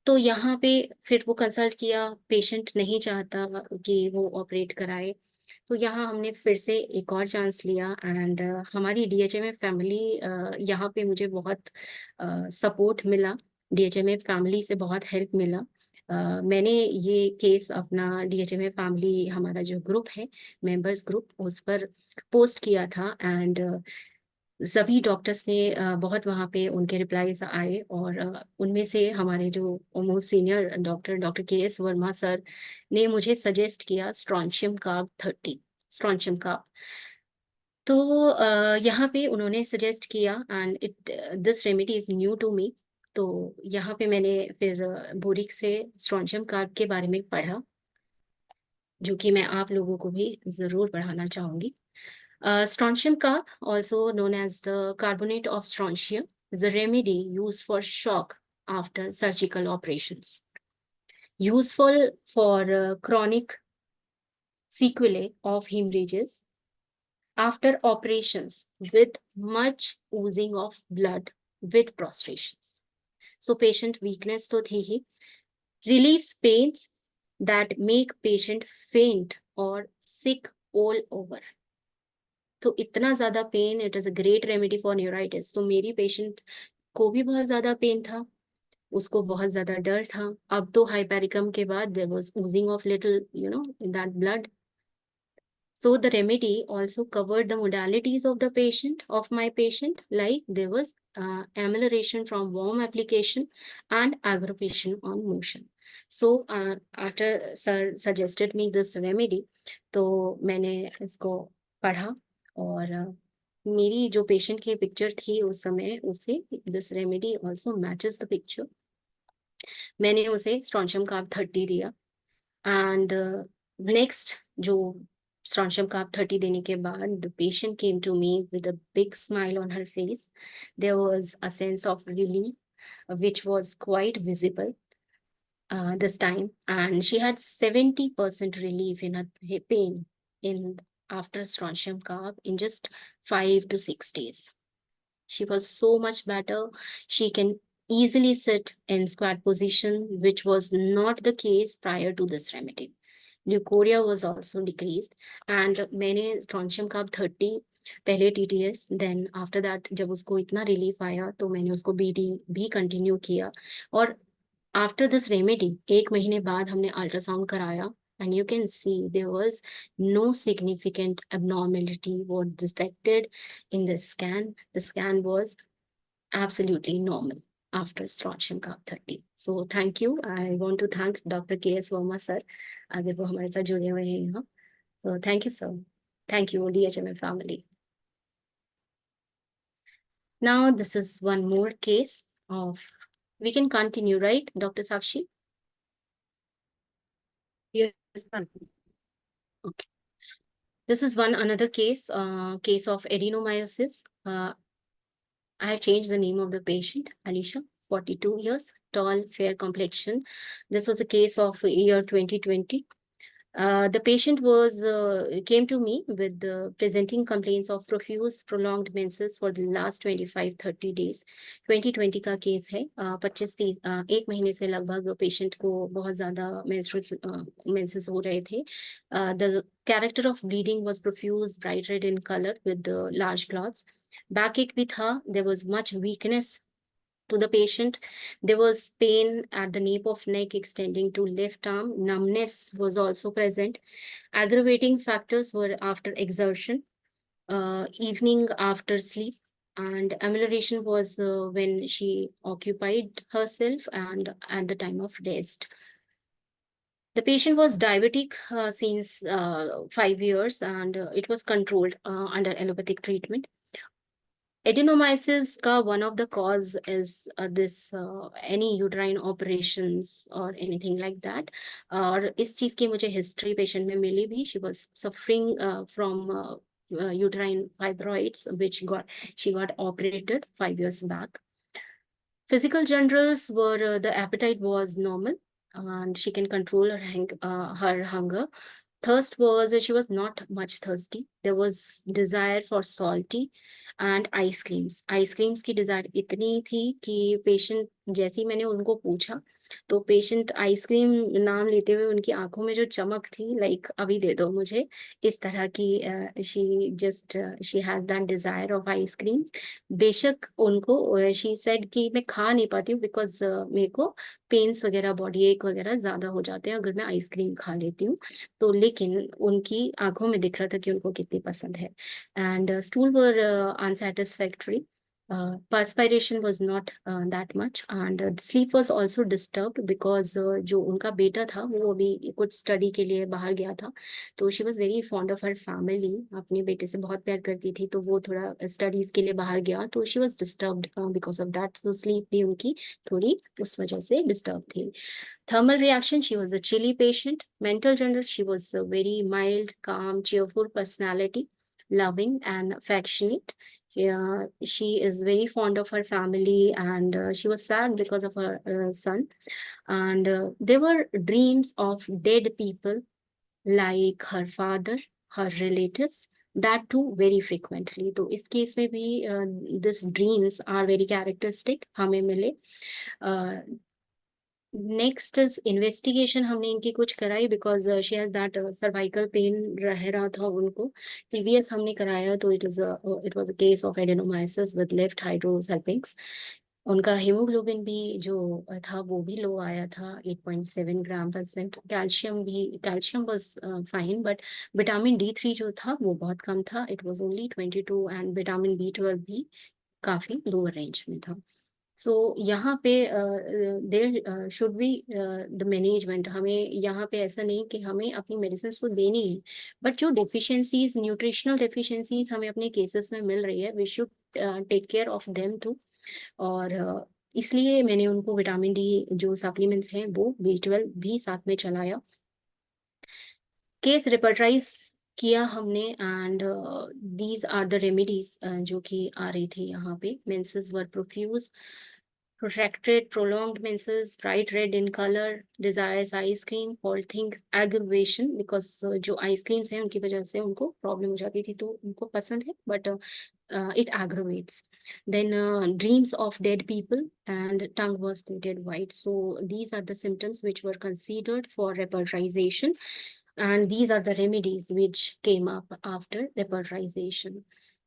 Speaker 2: तो यहाँ पे फिर वो कंसल्ट किया, पेशेंट नहीं चाहता कि वो ऑपरेट कराए, तो यहाँ हमने फिर से एक और चांस लिया एंड हमारी DHMA फैमिली यहाँ पे मुझे बहुत सपोर्ट मिला, DHMA फैमिली से बहुत हेल्प मिला। मैंने ये केस अपना DHMA फैमिली हमारा जो ग्रुप है, मेंबर्स ग्रुप, उस पर पोस्ट किया था एंड सभी डॉक्टर्स ने बहुत वहाँ पे उनके रिप्लाईज आए और उनमें से हमारे जो most senior doctor KS Verma sir ने मुझे सजेस्ट किया स्ट्रॉन्शियम कार्ब 30, स्ट्रॉन्शियम कार्ब। तो यहाँ पे उन्होंने सजेस्ट किया and this remedy is new to me. तो यहाँ पे मैंने फिर बोरिक से स्ट्रॉन्शियम कार्ब के बारे में पढ़ा, जो कि मैं आप लोगों को भी जरूर पढ़ाना चाहूंगी। Strontium carb, also known as the carbonate of strontium, is a remedy used for shock after surgical operations. Useful for chronic sequelae of hemorrhages after operations with much oozing of blood with prostrations. So patient weakness तो थी ही, relieves pains that make patient faint or sick all over. तो इतना ज्यादा pain, it is a great remedy for neuritis. तो मेरी patient को भी बहुत ज्यादा पेन था, उसको बहुत ज्यादा डर था। अब तो हाइपेरिकम के बाद there was oozing of little in that blood. So the remedy also covered the modalities of the patient, of my patient, like there was amelioration from warm application and aggravation on motion. So after sir suggested me this remedy, तो मैंने इसको पढ़ा और मेरी जो patient की picture थी उस समय, उससे this remedy also matches the picture. मैंने उसे स्ट्रॉन्शियम कार्ब 30 दिया एंड नेक्स्ट जो स्ट्रॉन्शियम कार्ब 30 देने के बाद the patient came to me with a big smile on her face. There was a sense of relief which was quite visible this time, and she had 70% relief in her pain in after strontium carb in just 5 to 6 days. She was so much better. She can easily sit in squat position, which was not the case prior to this remedy. Leukorrhea was also decreased, and मैंने strontium carb 30 पहले TTS, then after that जब उसको इतना relief आया तो मैंने उसको BD भी continue किया। और after this remedy, 1 महीने बाद हमने अल्ट्रासाउंड कराया and you can see there was no significant abnormality was detected in the scan. The scan was absolutely normal after strontium carb 30. So thank you. I want to thank Dr. KS Verma sir, अगर वो हमारे साथ जुड़े हुए हैं यहाँ। So thank you sir. Thank you DHMA family. Now this is one more case of, we can continue, right, Dr. Sakshi?
Speaker 1: Yes, ma'am.
Speaker 2: Okay. This is one another case, case of adenomyosis. I have changed the name of the patient, Alicia, 42 years, tall, fair complexion. This was a case of year 2020. The patient was came to me with presenting complaints of profuse prolonged menses for the last 25-30 days. 2020 का case है, 25-30 1 महीने से लगभग patient को बहुत ज्यादा menses हो रहे थे। The character of bleeding was profuse, bright red in color with large clots. Backache भी था, there was much weakness to the patient. There was pain at the nape of neck extending to left arm. Numbness was also present. Aggravating factors were after exertion, evening after sleep, and amelioration was when she occupied herself and at the time of rest. The patient was diabetic since 5 years, and it was controlled under allopathic treatment. Adenomyosis का one of the cause is this any uterine operations or anything like that. और इस चीज की मुझे history patient में मिली भी. She was suffering from uterine fibroids, which she got operated 5 years back. Physical generals were the appetite was normal, and she can control her hunger. Thirst was, she was not much thirsty. There was desire for salty and ice creams की desire इतनी थी कि patient, जैसे ही मैंने उनको पूछा तो patient ice cream नाम लेते हुए उनकी आंखों में जो चमक थी, लाइक अभी दे दो मुझे, इस तरह की she has that desire of ice cream. बेशक उनको शी सेड कि मैं खा नहीं पाती हूँ बिकॉज मेरे को पेन्स वगैरह, बॉडी एक वगैरह ज्यादा हो जाते हैं अगर मैं आइसक्रीम खा लेती हूँ। तो लेकिन उनकी आंखों में दिख रहा था कि उनको कितनी पसंद है। And stool were unsatisfactory. Perspiration was not that much, and sleep was also disturbed because जो उनका बेटा था वो अभी कुछ स्टडी के लिए बाहर गया था। तो she was very fond of her family, अपने बेटे से बहुत प्यार करती थी, तो वो थोड़ा स्टडीज के लिए बाहर गया तो she was disturbed because of that. तो स्लीप भी उनकी थोड़ी उस वजह से डिस्टर्ब थी। Thermal reaction, she was a chilly patient. Mental general, she was a very mild, calm, cheerful personality, loving and affectionate. Yeah, she is very fond of her family, and she was sad because of her son. And there were dreams of dead people like her father, her relatives, that too very frequently. तो इस case में भी this dreams are very characteristic हमें मिले। Next is investigation हमने इनकी कुछ कराई because she has that cervical pain रह रहा था उनको। टीवीएस हमने कराया तो it was a case of adenomyosis with left hydrosalpinx. उनका हीमोग्लोबिन भी जो था वो भी लो आया था, 8.7 ग्राम %। Calcium was fine, but vitamin D3 जो था वो बहुत कम था, it was only 22, and vitamin B12 भी काफी लोअर रेंज में था। सो यहाँ पे there should be the management. हमें यहाँ पे ऐसा नहीं कि हमें अपनी मेडिसिन तो देनी है, बट जो डेफिशिएंसीज, न्यूट्रिशनल डेफिशिएंसीज हमें अपने केसेस में मिल रही है, we should take care of them too. और इसलिए मैंने उनको विटामिन D जो सप्लीमेंट्स हैं वो B12 भी साथ में चलाया। केस रिपर्टाइज किया हमने, and these are the remedies जो कि आ रही थी यहाँ पे। Menses were profuse, protracted, prolonged menses, bright red in color, desires ice cream, faltering, aggravation because जो ice creams हैं उनकी वजह से उनको प्रॉब्लम हो जाती थी, तो उनको पसंद है but it aggravates. Then dreams of dead people and tongue was coated white. So these are the symptoms which were considered for repertorization, and these are the remedies which came up after repertorization.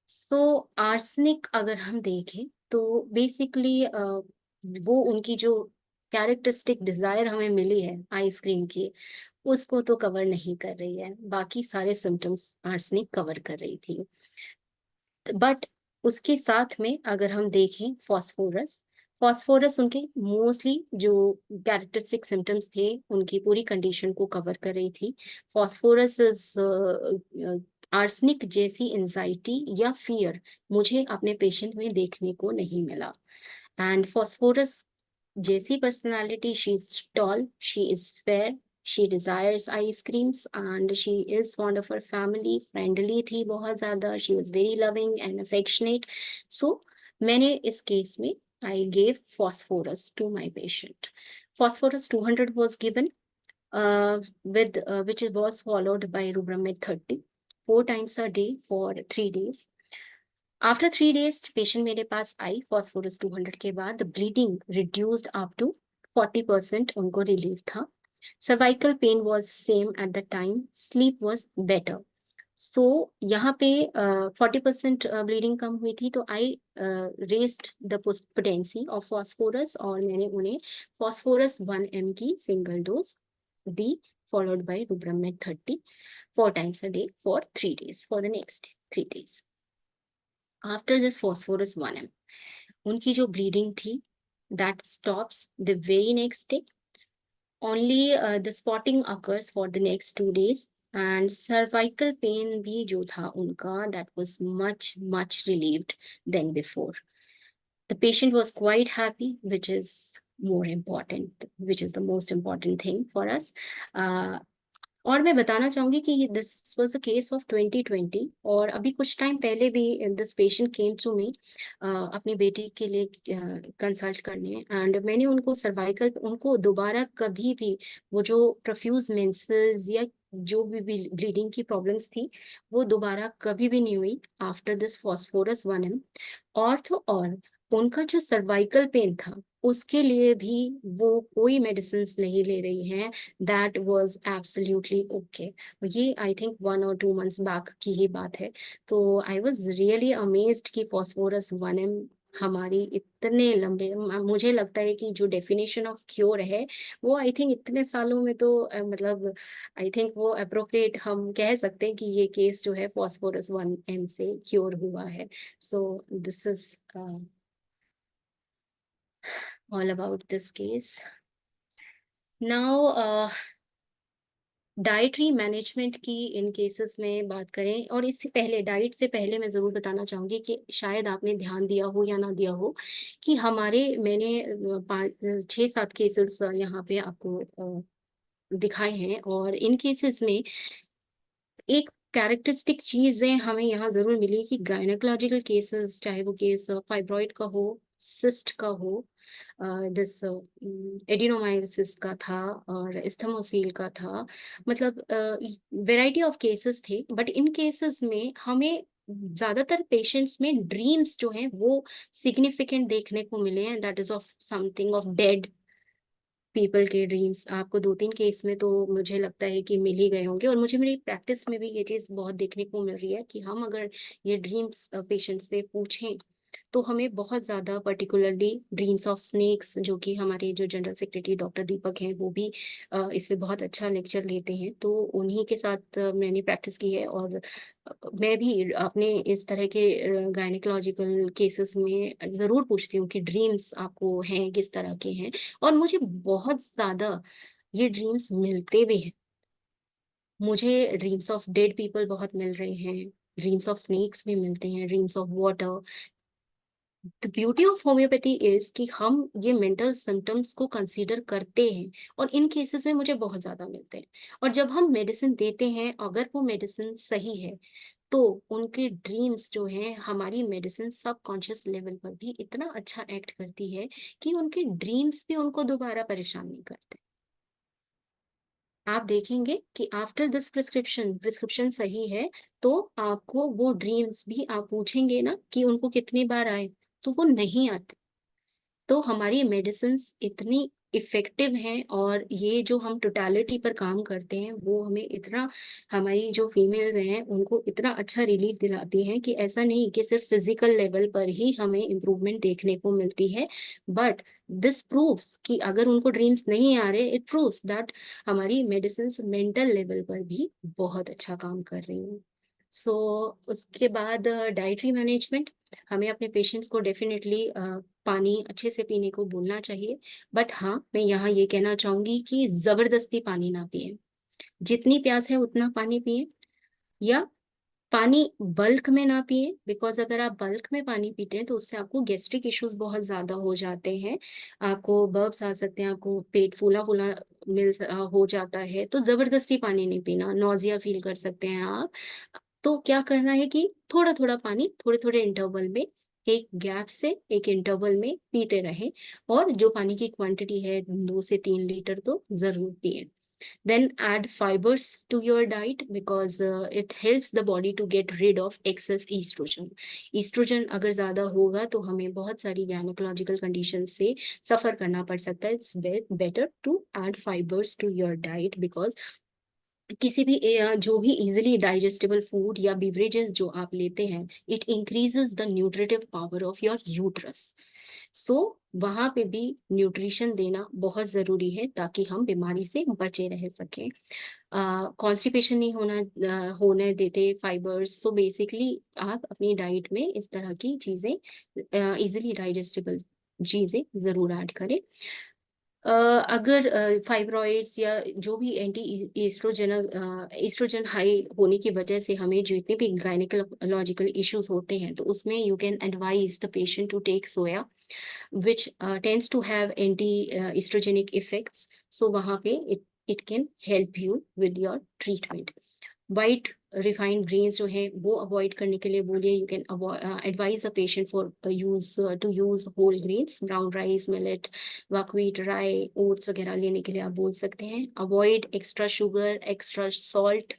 Speaker 2: So arsenic अगर हम देखें तो basically वो उनकी जो characteristic Dzire हमें मिली है ice cream की, उसको तो कवर नहीं कर रही है, बाकी सारे सिम्टम्स आर्सेनिक कवर कर रही थी। बट उसके साथ में अगर हम देखें फॉस्फोरस उनके मोस्टली जो कैरेक्टरिस्टिक सिम्टम्स थे उनकी पूरी कंडीशन को कवर कर रही थी। फॉस्फोरस इज आर्सेनिक जैसी एंजाइटी या फियर मुझे अपने पेशेंट में देखने को नहीं मिला। एंड फॉस्फोरस जैसी personality, she is tall, she is fair, she desires ice creams, and she is fond of her family, friendly थी बहुत ज़्यादा, she was very loving and affectionate. So मैंने इस केस में I gave phosphorus to my patient. Phosphorus 200 was given which was followed by Rubramid 30 4 times a day for 3 days. After 3 days patient मेरे पास आई phosphorus 200 के बाद, bleeding reduced up to 40%, उनको relief था। Cervical pain was same at the time, sleep was better. So यहाँ पे 40% bleeding कम हुई थी, तो I raised the potency of phosphorus, और मैंने उन्हें फॉस्फोरस 1 mg की सिंगल डोज दी, followed by rubramed 30 4 times a day for 3 days for the next 3 days. After this phosphorus 1 mg, उनकी जो ब्लीडिंग थी that stops the very next day. Only the spotting occurs for the next 2 days, and cervical pain भी जो था उनका, that was much relieved than before. The patient was quite happy, which is more important, which is the most important thing for us. और मैं बताना चाहूंगी कि this was a case of 2020, और अभी कुछ टाइम पहले भी this patient came to me अपनी बेटी के लिए कंसल्ट करने, एंड मैंने उनको सर्वाइकल, उनको दोबारा कभी भी वो जो प्रोफ्यूज मेंसेस या जो भी ब्लीडिंग की प्रॉब्लम्स थी वो दोबारा कभी भी नहीं हुई आफ्टर दिस फॉस्फोरस 1M। और तो और उनका जो सर्वाइकल पेन था उसके लिए भी वो कोई मेडिसिन नहीं ले रही हैं। That was absolutely okay. ये आई थिंक 1 और 2 मंथ्स बैक की ही बात है। तो आई वाज रियली अमेज्ड कि फॉस्फोरस 1M हमारी इतने लंबे मुझे लगता है कि जो डेफिनेशन ऑफ क्योर है वो आई थिंक इतने सालों में तो मतलब आई थिंक वो अप्रोप्रिएट हम कह सकते हैं कि ये केस जो है फॉस्फोरस 1M से क्योर हुआ है। So this is all about this case. Now, dietary management की इन केसेस में बात करें, और इससे पहले डाइट से पहले मैं ज़रूर बताना चाहूँगी कि शायद आपने ध्यान दिया हो या ना दिया हो कि मैंने 5-6-7 केसेस यहाँ पे आपको दिखाए हैं, और इन केसेस में एक कैरेक्टरिस्टिक चीजें हमें यहाँ जरूर मिली कि गायनेकोलॉजिकल केसेस, चाहे वो केस फाइब्रॉइड का हो, सिस्ट का हो, दिस एडिनोमायोसिस का था और एस्थमोसील का था, मतलब वैरायटी ऑफ केसेस थे। बट इन केसेस में हमें ज्यादातर पेशेंट्स में ड्रीम्स जो हैं वो सिग्निफिकेंट देखने को मिले हैं। That is of something of dead people के ड्रीम्स आपको 2-3 केस में तो मुझे लगता है कि मिल ही गए होंगे, और मुझे मेरी प्रैक्टिस में भी ये चीज़ बहुत देखने को मिल रही है कि हम अगर ये ड्रीम्स पेशेंट से पूछें तो हमें बहुत ज़्यादा पर्टिकुलरली ड्रीम्स ऑफ स्नेक्स, जो कि हमारे जो जनरल सेक्रेटरी डॉक्टर दीपक हैं वो भी इस पे बहुत अच्छा लेक्चर लेते हैं, तो उन्हीं के साथ मैंने प्रैक्टिस की है। और मैं भी अपने इस तरह के गायनेकोलॉजिकल केसेस में ज़रूर पूछती हूँ कि ड्रीम्स आपको हैं किस तरह के हैं, और मुझे बहुत ज्यादा ये ड्रीम्स मिलते भी हैं। मुझे ड्रीम्स ऑफ डेड पीपल बहुत मिल रहे हैं, ड्रीम्स ऑफ स्नेक्स भी मिलते हैं, dreams of water. The beauty of homeopathy is कि हम ये मेंटल सिम्टम्स को कंसीडर करते हैं, और इन केसेस में मुझे बहुत ज्यादा मिलते हैं। और जब हम मेडिसिन देते हैं, अगर वो मेडिसिन सही है तो उनके ड्रीम्स जो हैं, हमारी मेडिसिन सबकॉन्शियस लेवल पर भी इतना अच्छा एक्ट करती है कि उनके ड्रीम्स भी उनको दोबारा परेशान नहीं करते। आप देखेंगे कि आफ्टर दिस प्रिस्क्रिप्शन सही है तो आपको वो ड्रीम्स भी आप पूछेंगे ना कि उनको कितनी बार आए, तो वो नहीं आते। तो हमारी मेडिसिन इतनी इफेक्टिव हैं, और ये जो हम टोटालिटी पर काम करते हैं वो हमें इतना, हमारी जो फीमेल्स हैं उनको इतना अच्छा रिलीफ दिलाती हैं कि ऐसा नहीं कि सिर्फ फिजिकल लेवल पर ही हमें इम्प्रूवमेंट देखने को मिलती है, बट दिस प्रूव्स कि अगर उनको ड्रीम्स नहीं आ रहे, इट प्रूव्स दैट हमारी मेडिसिन मेंटल लेवल पर भी बहुत अच्छा काम कर रही है। सो उसके बाद डाइटरी मैनेजमेंट, हमें अपने पेशेंट्स को डेफिनेटली पानी अच्छे से पीने को बोलना चाहिए। बट हाँ, मैं यहाँ ये कहना चाहूंगी कि जबरदस्ती पानी ना पिए। जितनी प्यास है उतना पानी पिए, या पानी बल्क में ना पिए, बिकॉज अगर आप बल्क में पानी पीते हैं तो उससे आपको गैस्ट्रिक इश्यूज बहुत ज्यादा हो जाते हैं, आपको बर्ब्स आ सकते हैं, आपको पेट फूला फूला हो जाता है। तो जबरदस्ती पानी नहीं पीना, नौजिया फील कर सकते हैं आप। तो क्या करना है कि थोड़ा थोड़ा पानी थोड़े थोड़े इंटरवल में, एक गैप से एक इंटरवल में पीते रहें, और जो पानी की क्वांटिटी है 2 से 3 लीटर तो जरूर पिए। Then add fibers to your diet because it helps the body to get rid of excess estrogen. Estrogen अगर ज्यादा होगा तो हमें बहुत सारी gynecological conditions से सफर करना पड़ सकता है। It's better to add fibers to your diet because किसी भी जो भी इजिली डाइजेस्टेबल फूड या बिवरेजेस जो आप लेते हैं, it increases the nutritive power of your uterus. So वहां पे भी न्यूट्रिशन देना बहुत जरूरी है ताकि हम बीमारी से बचे रह सकें। कॉन्स्टिपेशन नहीं होने देते फाइबर्स। सो बेसिकली आप अपनी डाइट में इस तरह की चीजें, इजिली डाइजेस्टेबल चीजें जरूर ऐड करें। अगर फाइब्रॉइड्स या जो भी एंटी एस्ट्रोजन हाई होने की वजह से हमें जितने भी गायनेकोलॉजिकल इश्यूज होते हैं, तो उसमें you can advise the patient to take soya which tends to have anti-estrogenic effects. So वहाँ पे it can help you with your treatment. White refined grains जो है वो अवॉइड करने के लिए बोलिए. You can advise a patient for use to use whole grains, brown rice, millet, buckwheat, rye, oats वगैरह लेने के लिए आप बोल सकते हैं. Avoid extra sugar, extra salt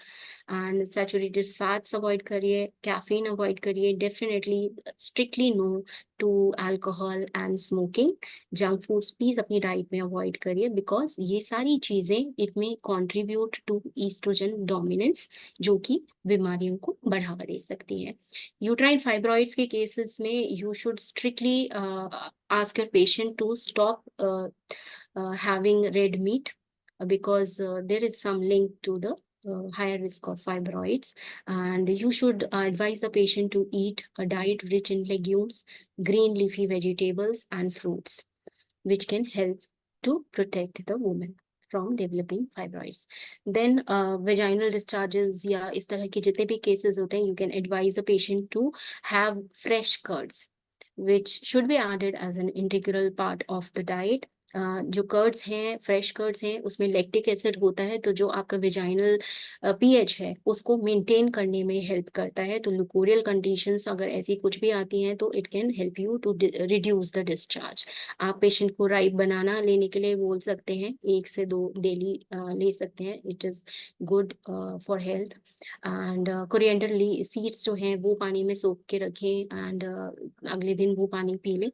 Speaker 2: and saturated fats avoid करिए. कैफीन अवॉइड करिए. Definitely strictly no to alcohol and smoking. Junk foods please अपनी डाइट में अवॉइड करिए, बिकॉज ये सारी चीजें इट में कॉन्ट्रीब्यूट टू ईस्ट्रोजन डोमिनेंस, जो कि बीमारियों को बढ़ावा दे सकती है. यूट्राइन फाइब्रॉइड्स के केसेस में you should strictly ask your patient to stop having red meat, because there is some link to the higher risk of fibroids, and you should advise the patient to eat a diet rich in legumes, green leafy vegetables and fruits, which can help to protect the woman from developing fibroids. Then vaginal discharges या इस तरह के जितने भी cases होते हैं, you can advise the patient to have fresh curds, which should be added as an integral part of the diet. जो curds हैं, फ्रेश कर्ड्स हैं, उसमें लैक्टिक एसिड होता है, तो जो आपका वेजाइनल पीएच है उसको मेंटेन करने में हेल्प करता है. तो लुकोरियल कंडीशंस अगर ऐसी कुछ भी आती हैं तो it can help you to reduce the discharge. आप पेशेंट को राई बनाना लेने के लिए बोल सकते हैं, 1 से 2 डेली ले सकते हैं. It is good for health. And coriander seeds जो हैं वो पानी में सोख के रखें एंड अगले दिन वो पानी पी लें.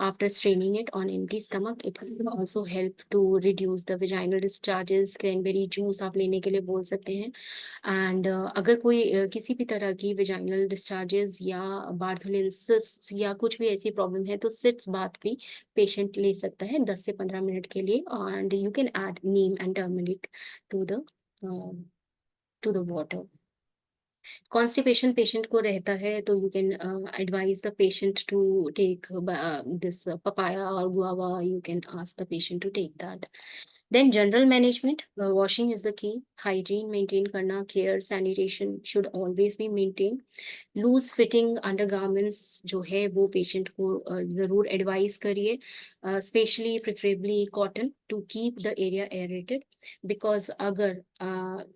Speaker 2: After straining it on empty stomach, it will also help to reduce the vaginal discharges. Cranberry juice आप लेने के लिए बोल सकते हैं. And अगर कोई किसी भी तरह की vaginal discharges या Bartholin cysts या कुछ भी ऐसी प्रॉब्लम है तो सिट्स बाथ भी पेशेंट ले सकता है 10 से 15 मिनट के लिए. And you can add neem and turmeric to the water. Constipation patient को रहता है तो you can advise the patient to take this papaya or guava. You can ask the patient to take that. Then general management, washing is the key. Hygiene maintain करना, care, sanitation should always be maintained. Loose fitting undergarments जो है वो patient को ज़रूर advice करिए, specially preferably cotton, to keep the area aerated. Because अगर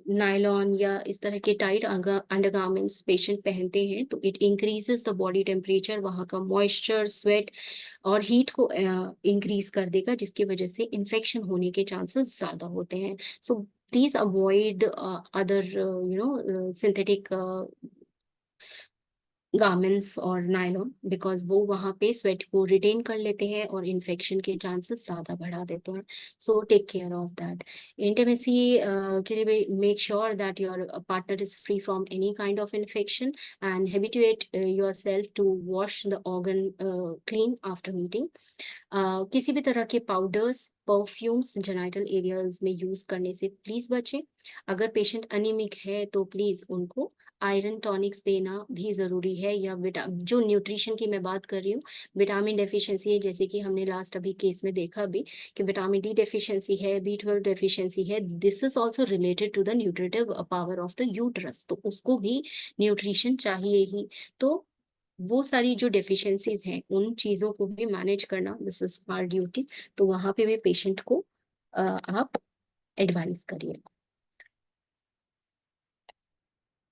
Speaker 2: nylon या इस तरह के टाइट अंडरगारमेंट्स पेशेंट पहनते हैं तो it increases the body temperature, वहाँ का मॉइस्चर, स्वेट और हीट को इंक्रीज कर देगा, जिसकी वजह से इन्फेक्शन होने के चांसेस ज़्यादा होते हैं. So please avoid other synthetic garments और नायलॉन, बिकॉज वो वहाँ पे स्वेट को रिटेन कर लेते हैं और इन्फेक्शन के चांसेस ज़्यादा बढ़ा देते हैं. So take care of that. Intimacy के लिए make sure that your partner is free from any kind of infection and habituate yourself to wash the organ clean after meeting. किसी भी तरह के पाउडर्स, परफ्यूम्स जेनिटल एरियाज में use करने से please बचें. अगर पेशेंट अनीमिक है तो प्लीज उनको आयरन टॉनिक्स देना भी जरूरी है, या जो न्यूट्रिशन की मैं बात कर रही हूँ, विटामिन डेफिशिएंसी है, जैसे कि हमने लास्ट अभी केस में देखा भी कि विटामिन डी डेफिशिएंसी है, B12 डेफिशिएंसी है. This is also related to the nutritive power of the uterus, तो उसको भी न्यूट्रिशन चाहिए ही. तो वो सारी जो डेफिशिएंसीज हैं उन चीज़ों को भी मैनेज करना, दिस इज आवर ड्यूटी. तो वहाँ पे भी पेशेंट को आप एडवाइस करिए.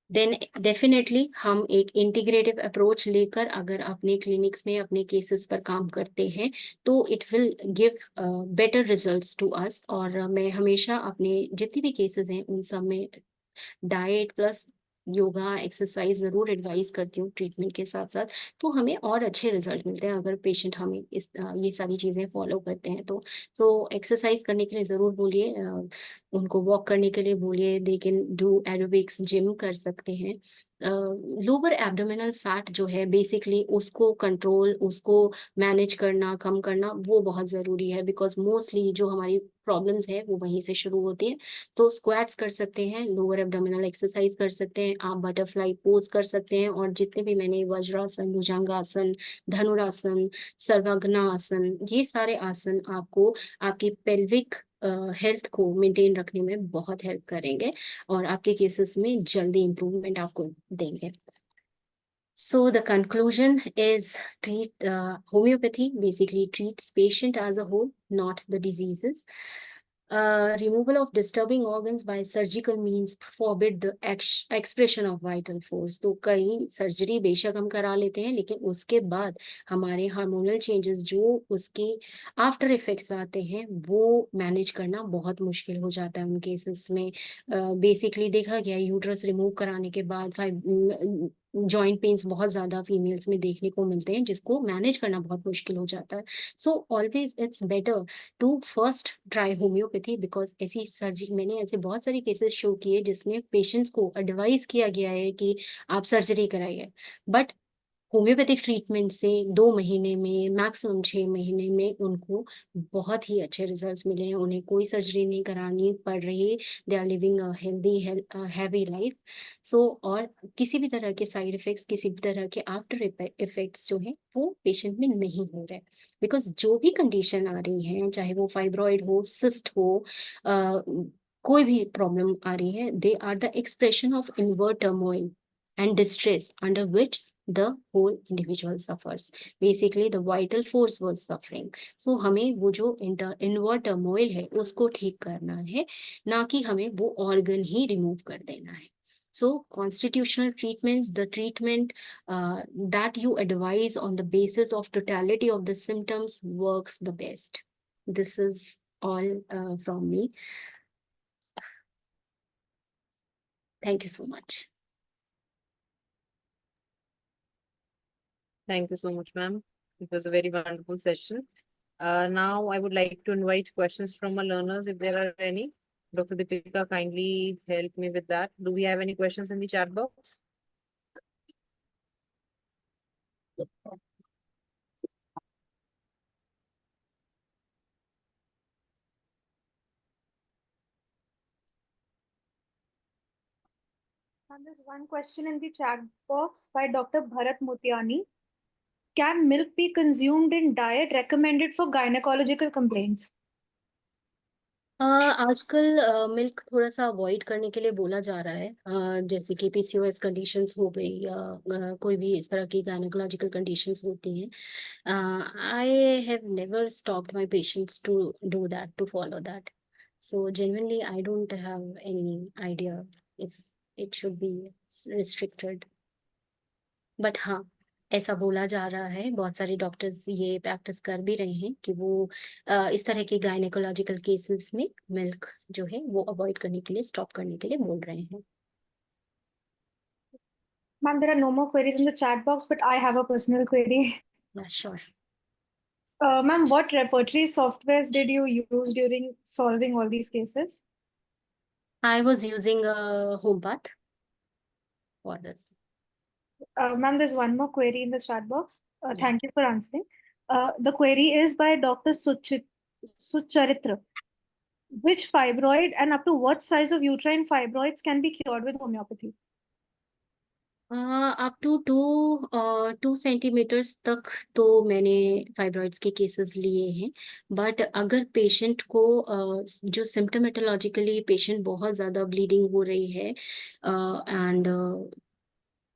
Speaker 2: देन डेफिनेटली हम एक इंटीग्रेटिव अप्रोच लेकर अगर अपने क्लिनिक्स में अपने केसेस पर काम करते हैं तो it will give better results to us. और मैं हमेशा अपने जितने भी केसेस हैं उन सब में डाइट प्लस योगा एक्सरसाइज ज़रूर एडवाइस करती हूँ ट्रीटमेंट के साथ साथ. तो हमें और अच्छे रिजल्ट मिलते हैं अगर पेशेंट हमें ये सारी चीज़ें फॉलो करते हैं. तो एक्सरसाइज करने के लिए ज़रूर बोलिए, उनको वॉक करने के लिए बोलिए. They can do aerobics, gym कर सकते हैं. लोअर एब्डोमिनल फैट जो है बेसिकली उसको कंट्रोल, उसको मैनेज करना, कम करना वो बहुत ज़रूरी है, बिकॉज मोस्टली जो हमारी प्रॉब्लम्स है वो वहीं से शुरू होती है. तो स्क्वाट्स कर सकते हैं, लोअर एब्डोमिनल एक्सरसाइज कर सकते हैं, आप बटरफ्लाई पोज कर सकते हैं, और जितने भी मैंने वज्रासन, भुजंगासन, धनुरासन, सर्वांगनासन, ये सारे आसन आपको आपकी पेल्विक हेल्थ को मेंटेन रखने में बहुत हेल्प करेंगे और आपके केसेस में जल्दी इम्प्रूवमेंट आपको देंगे. So the conclusion is homeopathy basically treats patient as a whole, not the diseases. removal of disturbing organs by surgical means forbid the expression of vital force. तो कई सर्जरी बेशक हम करा लेते हैं, लेकिन उसके बाद हमारे हार्मोनल चेंजेस जो उसके आफ्टर इफेक्ट्स आते हैं वो मैनेज करना बहुत मुश्किल हो जाता है उन केसेस में। बेसिकली देखा गया यूट्रस रिमूव कराने के बाद जॉइंट पेन्स बहुत ज्यादा फीमेल्स में देखने को मिलते हैं, जिसको मैनेज करना बहुत मुश्किल हो जाता है। So always it's better to first try homeopathy, because ऐसी सर्जरी, मैंने ऐसे बहुत सारे केसेस शो किए जिसमें पेशेंट्स को एडवाइस किया गया है कि आप सर्जरी कराइए, बट होम्योपैथिक ट्रीटमेंट से 2 महीने में, मैक्सिमम 6 महीने में उनको बहुत ही अच्छे रिजल्ट्स मिले हैं। उन्हें कोई सर्जरी नहीं करानी पड़ रही, they are living a healthy heavy life. So और किसी भी तरह के साइड इफेक्ट्स, किसी भी तरह के आफ्टर इफेक्ट्स जो है वो पेशेंट में नहीं हो रहे, बिकॉज जो भी कंडीशन आ रही है, चाहे वो फाइब्रॉइड हो, सिस्ट हो, कोई भी प्रॉब्लम आ रही है, they are the expression of inward turmoil and distress under which the whole individual suffers. Basically, the vital force was suffering. So हमें वो जो inward turmoil है उसको ठीक करना है, ना कि हमें वो organ ही remove कर देना है. So constitutional treatments, the treatment that you advise on the basis of totality of the symptoms works the best. This is all from me. Thank you so much.
Speaker 1: Thank you so much, ma'am. It was a very wonderful session. Now I would like to invite questions from our learners if there are any. Dr. Deepika, kindly help me with that. Do we have any questions in the chat box?
Speaker 4: There's one question in the chat box by Dr. Bharat Motiani. Can milk be consumed in diet recommended for gynecological complaints?
Speaker 2: आजकल milk थोड़ा सा avoid करने के लिए बोला जा रहा है, जैसे कि पीसीओएस कंडीशंस हो गई या कोई भी इस तरह की गायनेकोलॉजिकल कंडीशंस होती हैं. I have never stopped my patients to do that, to follow that. So genuinely I don't have any idea if it should be restricted, but हाँ, ऐसा बोला जा रहा है, बहुत सारे डॉक्टर्स ये प्रैक्टिस कर भी रहे हैं कि वो इस तरह के गायनेकोलॉजिकल केसेस में मिल्क जो है वो अवॉइड करने के लिए, स्टॉप करने के लिए बोल रहे हैं.
Speaker 4: Ma'am, there are no more queries in the chat box, but I have a personal query.
Speaker 2: Yeah, sure.
Speaker 4: Ma'am, what repertory softwares did you use during solving all these cases?
Speaker 2: I was using HomePath for this.
Speaker 4: Ma'am, there's one more query in the chat box.
Speaker 2: Yeah.
Speaker 4: Thank you for answering. The query is by Dr. Sucharitra. Which fibroid and up to what size of uterine fibroids can be cured with homeopathy?
Speaker 2: Up to 2 centimetres तक तो मैंने fibroids के cases लिए हैं, but अगर patient को जो सिम्टोमेटोलॉजिकली patient बहुत ज़्यादा ब्लीडिंग हो रही है एंड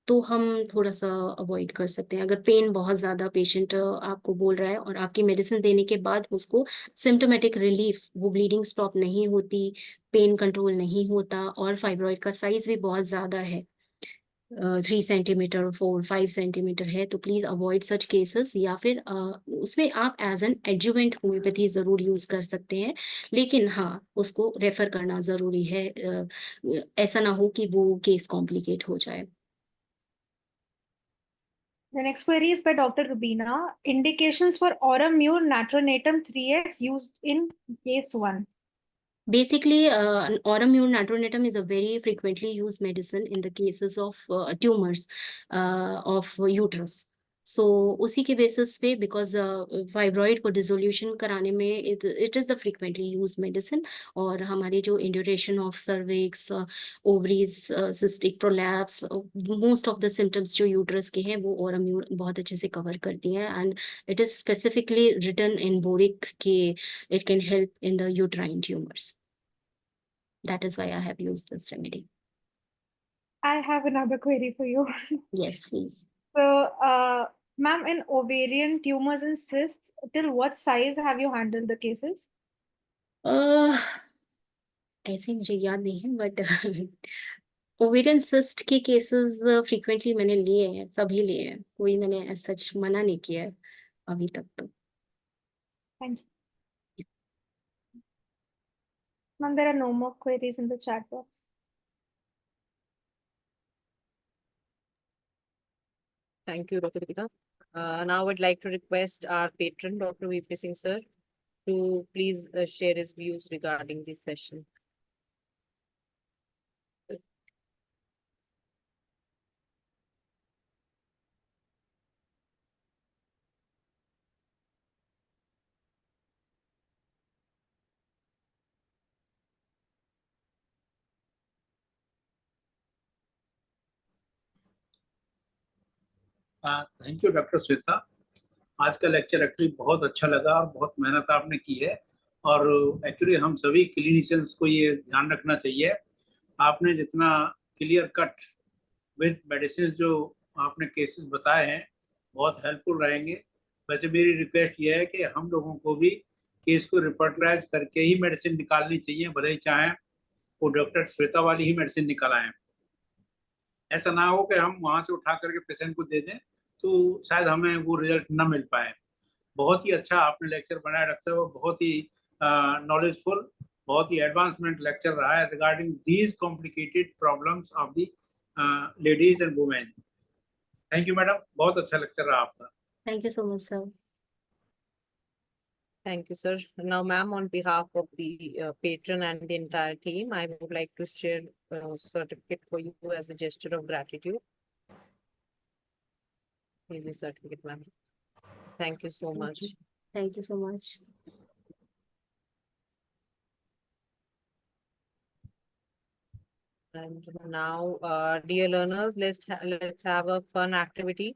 Speaker 2: तो हम थोड़ा सा अवॉइड कर सकते हैं. अगर पेन बहुत ज़्यादा पेशेंट आपको बोल रहा है और आपकी मेडिसिन देने के बाद उसको सिम्टोमेटिक रिलीफ, वो ब्लीडिंग स्टॉप नहीं होती, पेन कंट्रोल नहीं होता और फाइब्रॉइड का साइज भी बहुत ज़्यादा है, 3 सेंटीमीटर 4-5 सेंटीमीटर है, तो प्लीज अवॉइड सच केसेस. या फिर उसमें आप एज एन एडजुवेंट होम्योपैथी जरूर यूज कर सकते हैं, लेकिन हाँ उसको रेफर करना जरूरी है, ऐसा ना हो कि वो केस कॉम्प्लिकेट हो जाए.
Speaker 4: The next query is by Dr. Rubina. Indications for Auramure Natronatum 3x used in case 1.
Speaker 2: Basically, Auramune natronatum is a very frequently used medicine in the cases of tumors of uterus. So उसी के basis पे, because fibroid को dissolution कराने में it is the frequently use medicine, और हमारी जो induration of cervix, ovaries, cystic prolapse, most of the symptoms जो यूटरस के हैं वो ऑरम्यून बहुत अच्छे से कवर करती हैं, and it is specifically written in Boericke के it can help in the uterine tumors. That is why I have used this remedy.
Speaker 4: I have another query for you.
Speaker 2: Yes, please.
Speaker 4: So, ma'am, in ovarian tumors and cysts, till what size have you handled the cases?
Speaker 2: ऐसे मुझे याद नहीं है but ovarian cyst के cases frequently मैंने लिए हैं, सभी लिए हैं, कोई मैंने सच मना नहीं किया है अभी तक तो।
Speaker 4: Thank you. Ma'am, there are no more queries in the chat box.
Speaker 1: Thank you, Dr. Deepika. Now I'd like to request our patron, Dr. VP Singh sir, to please share his views regarding this session.
Speaker 5: Thank you doctor Shweta. आज का lecture actually बहुत अच्छा लगा और बहुत मेहनत आपने की है, और एक्चुअली हम सभी क्लिनिशियंस को ये ध्यान रखना चाहिए। आपने जितना क्लियर कट विद मेडिसिन जो आपने केसेस बताए हैं बहुत हेल्पफुल रहेंगे। वैसे मेरी रिक्वेस्ट ये है कि हम लोगों को भी केस को रिपोर्टराइज करके ही मेडिसिन निकालनी चाहिए, भले ही चाहें वो डॉक्टर श्वेता वाली ही मेडिसिन निकाल आए। ऐसा ना हो कि हम वहां से उठा करके पेशेंट को दे दें तो शायद हमें वो रिजल्ट ना मिल पाए। बहुत ही अच्छा आपने लेक्चर बनाए रखते हो, बहुत ही नॉलेजफुल, बहुत ही एडवांसमेंट लेक्चर रहा है regarding these complicated problems of the ladies and women. Thank you madam, बहुत अच्छा लेक्चर रहा आपका।
Speaker 2: Thank you so much sir.
Speaker 1: Thank you, sir. Now, ma'am, on behalf of the patron and the entire team, I would like to share a certificate for you as a gesture of gratitude. Here's the certificate, ma'am. Thank you so much.
Speaker 2: Thank you so much.
Speaker 1: And now, dear learners, let's have a fun activity.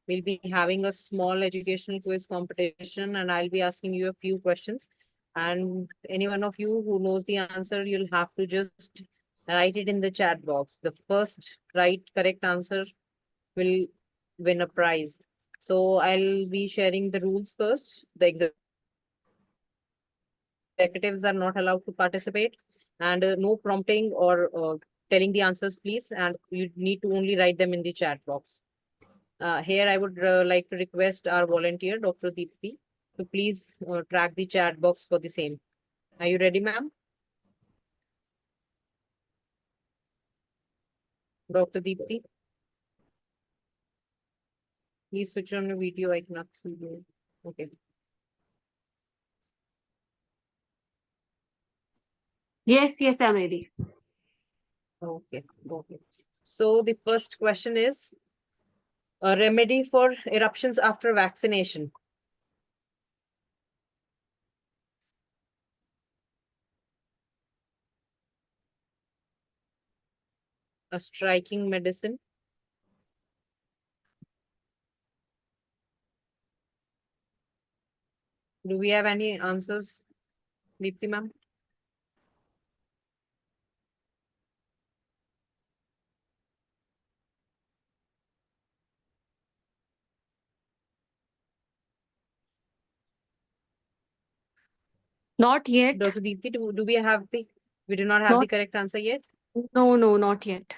Speaker 1: We'll be having a small educational quiz competition, and I'll be asking you a few questions. And any one of you who knows the answer, you'll have to just write it in the chat box. The first correct answer will win a prize. So I'll be sharing the rules first. The executives are not allowed to participate, and no prompting or telling the answers, please. And you need to only write them in the chat box. Here, I would like to request our volunteer, Dr. Deepti, to please track the chat box for the same. Are you ready, ma'am? Dr. Deepti? Please switch on your video. I cannot see you. Okay.
Speaker 6: Yes, I'm ready.
Speaker 1: Okay. Okay. So the first question is a remedy for eruptions after vaccination. A striking medicine. Do we have any answers, Deepti ma'am?
Speaker 6: Not yet.
Speaker 1: Dr. Deepti, do we have we do not have the correct answer yet?
Speaker 6: No, not yet.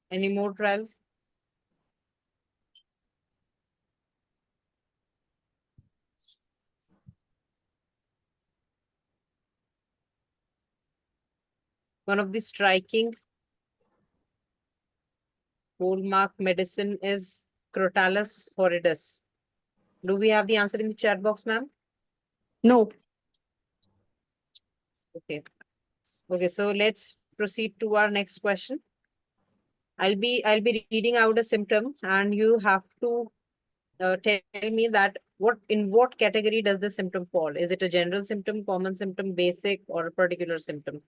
Speaker 1: Any more trials? One of the striking hallmark medicine is Crotalus horridus. Do we have the answer in the chat box, ma'am?
Speaker 6: No.
Speaker 1: Okay. Okay, so let's proceed to our next question. I'll be reading out a symptom, and you have to tell me that in what category does the symptom fall? Is it a general symptom, common symptom, basic, or a particular symptom?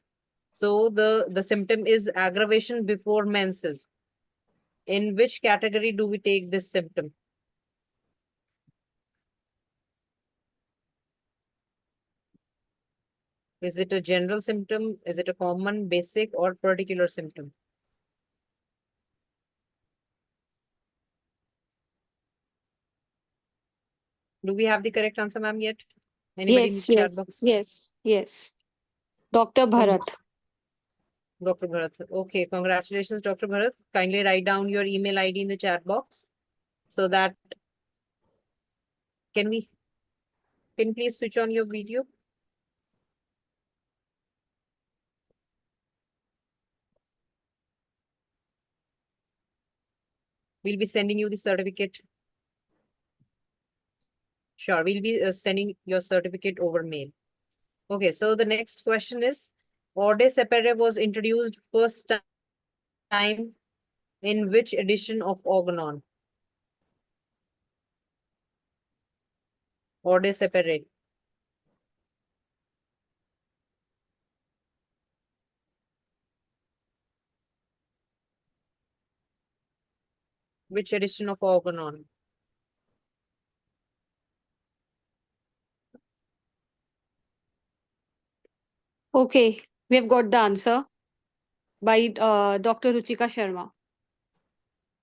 Speaker 1: So the symptom is aggravation before menses. In which category do we take this symptom? Is it a general symptom? Is it a common, basic, or particular symptom? Do we have the correct answer, ma'am, yet? Anybody in the chat box?
Speaker 6: Yes. Dr. Bharat.
Speaker 1: Dr. Bharat. Okay, congratulations, Dr. Bharat. Kindly write down your email ID in the chat box so that can you please switch on your video? We'll be sending you the certificate. Sure, we'll be sending your certificate over mail. Okay, so the next question is, Orde Sepere was introduced first time in which edition of Organon? Orde Sepere. Which edition of Organon?
Speaker 6: Okay, we have got the answer by Dr. Ruchika Sharma.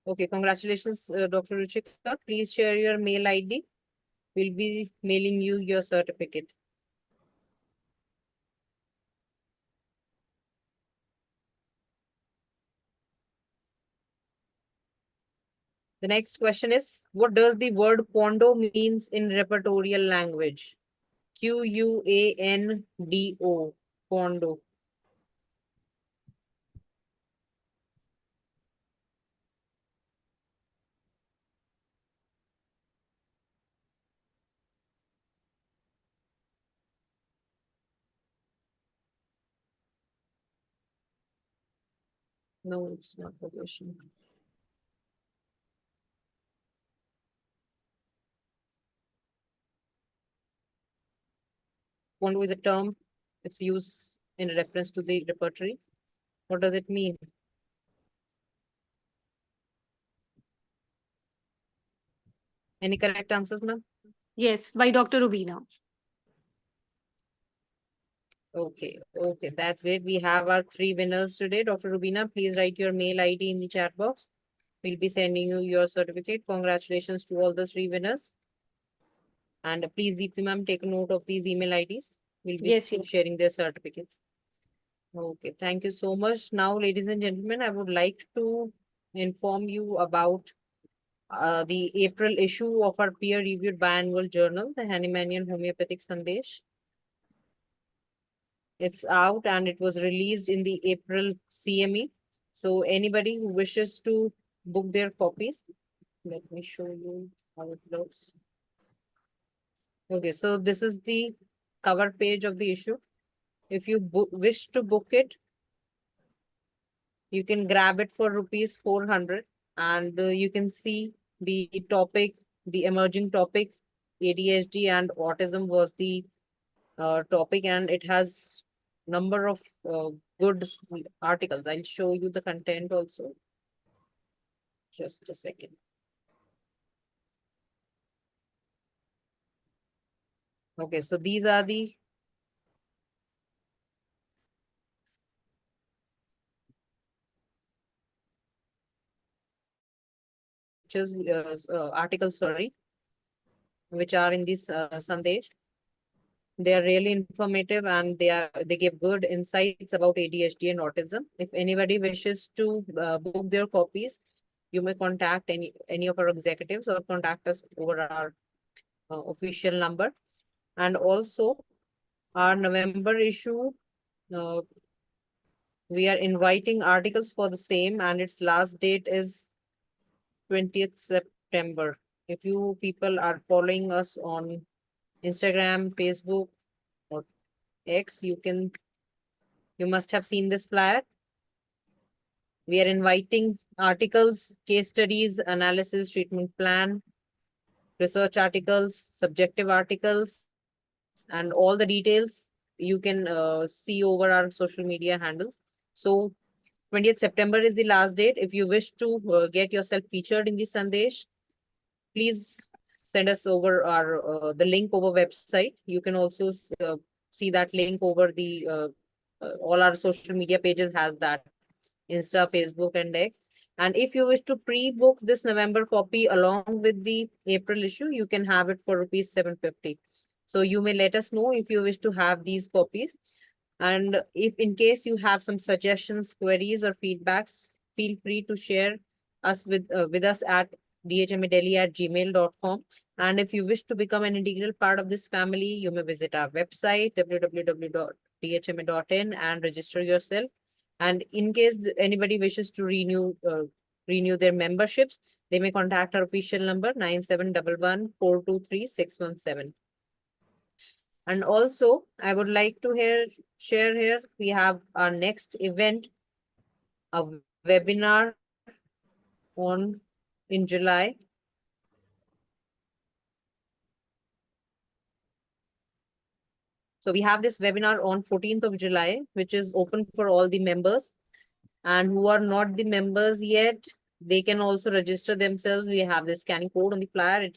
Speaker 1: Okay, congratulations, Dr. Ruchika. Please share your mail ID. We'll be mailing you your certificate. The next question is, what does the word quando means in repertorial language? Quando, quando. No, it's not the question. Quando is a term. It's used in reference to the repertory. What does it mean? Any correct answers, ma'am?
Speaker 6: Yes, by Dr. Rubina.
Speaker 1: Okay, okay, that's great. We have our 3 winners today. Dr. Rubina, please write your mail ID in the chat box. We'll be sending you your certificate. Congratulations to all the 3 winners. And please, Deepti ma'am, take a note of these email IDs. We'll be
Speaker 6: Yes, yes.
Speaker 1: sharing their certificates. Okay, thank you so much. Now, ladies and gentlemen, I would like to inform you about the April issue of our peer-reviewed biannual journal, the Hahnemanian Homeopathic Sandesh. It's out and it was released in the April CME. So anybody who wishes to book their copies, let me show you how it looks. Okay, so this is the cover page of the issue. If you wish to book it, you can grab it for rupees 400 and you can see the topic, the emerging topic, ADHD and autism was the topic, and it has number of good articles. I'll show you the content also. Just a second. Okay, so these are the articles, sorry, which are in this Sandesh. They are really informative and they give good insights about ADHD and autism. If anybody wishes to book their copies, you may contact any of our executives or contact us over our official number. And also our November issue, we are inviting articles for the same, and its last date is 20th September. If you people are following us on Instagram, Facebook, or X, you must have seen this flyer. We are inviting articles, case studies, analysis, treatment plan, research articles, subjective articles, and all the details you can see over our social media handles. So 20th September is the last date. If you wish to get yourself featured in the Sandesh, please send us over our the link over website. You can also see that link over the all our social media pages has that, Insta, Facebook, and X. And if you wish to pre-book this November copy along with the April issue, you can have it for rupees 750. So you may let us know if you wish to have these copies. And if in case you have some suggestions, queries or feedbacks, feel free to share us with us at dhmadelhi@gmail.com. And if you wish to become an integral part of this family, you may visit our website www.dhma.in and register yourself. And in case anybody wishes to renew their memberships, they may contact our official number 9711423617. And also, I would like to share here, we have our next event, a webinar in July. So we have this webinar on 14th of July, which is open for all the members. And who are not the members yet, they can also register themselves. We have this scanning code on the flyer.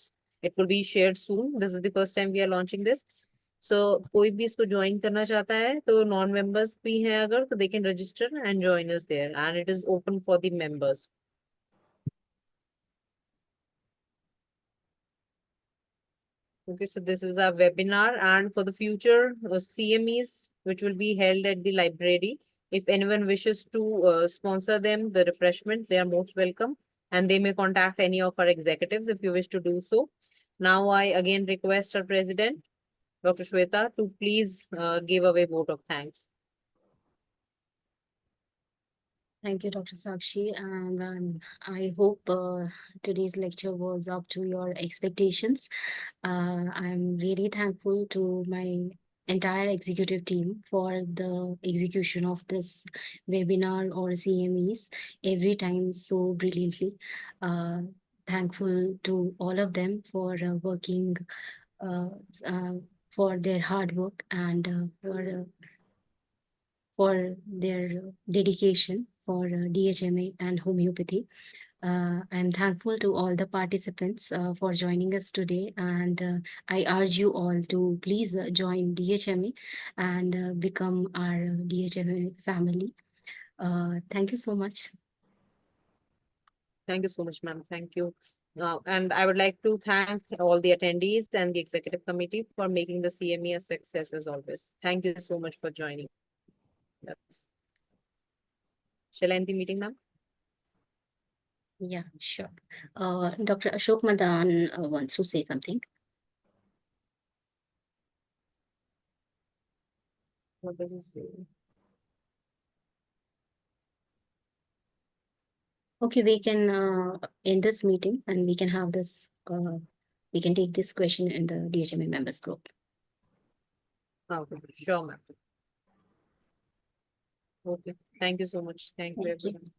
Speaker 1: It will be shared soon. This is the first time we are launching this. So कोई भी इसको join करना चाहता है तो non-members भी हैं अगर तो they can register and join us there, and it is open for the members. Okay, so this is our webinar, and for the future CMEs which will be held at the library, if anyone wishes to sponsor them the refreshment, they are most welcome, and they may contact any of our executives if you wish to do so. Now I again request our president, Dr. Shweta, to please give away vote of thanks.
Speaker 2: Thank you, Dr. Sakshi, and I hope today's lecture was up to your expectations. I'm really thankful to my entire executive team for the execution of this webinar or CMEs every time so brilliantly. Thankful to all of them for working for their hard work and for their dedication for DHMA and homeopathy. I'm thankful to all the participants for joining us today, and I urge you all to please join DHMA and become our DHMA family. Thank you so much.
Speaker 1: Thank you so much, ma'am. Thank you. And I would like to thank all the attendees and the executive committee for making the CME a success as always. Thank you so much for joining us. Shall I end the meeting now?
Speaker 2: Yeah, sure. Dr. Ashok Madan wants to say something.
Speaker 1: What does it say?
Speaker 2: Okay, we can end this meeting and we can have this, we can take this question in the DHMA members group.
Speaker 1: Okay, sure, ma'am. Okay, thank you so much. Thank you,
Speaker 2: Thank you.
Speaker 1: everyone.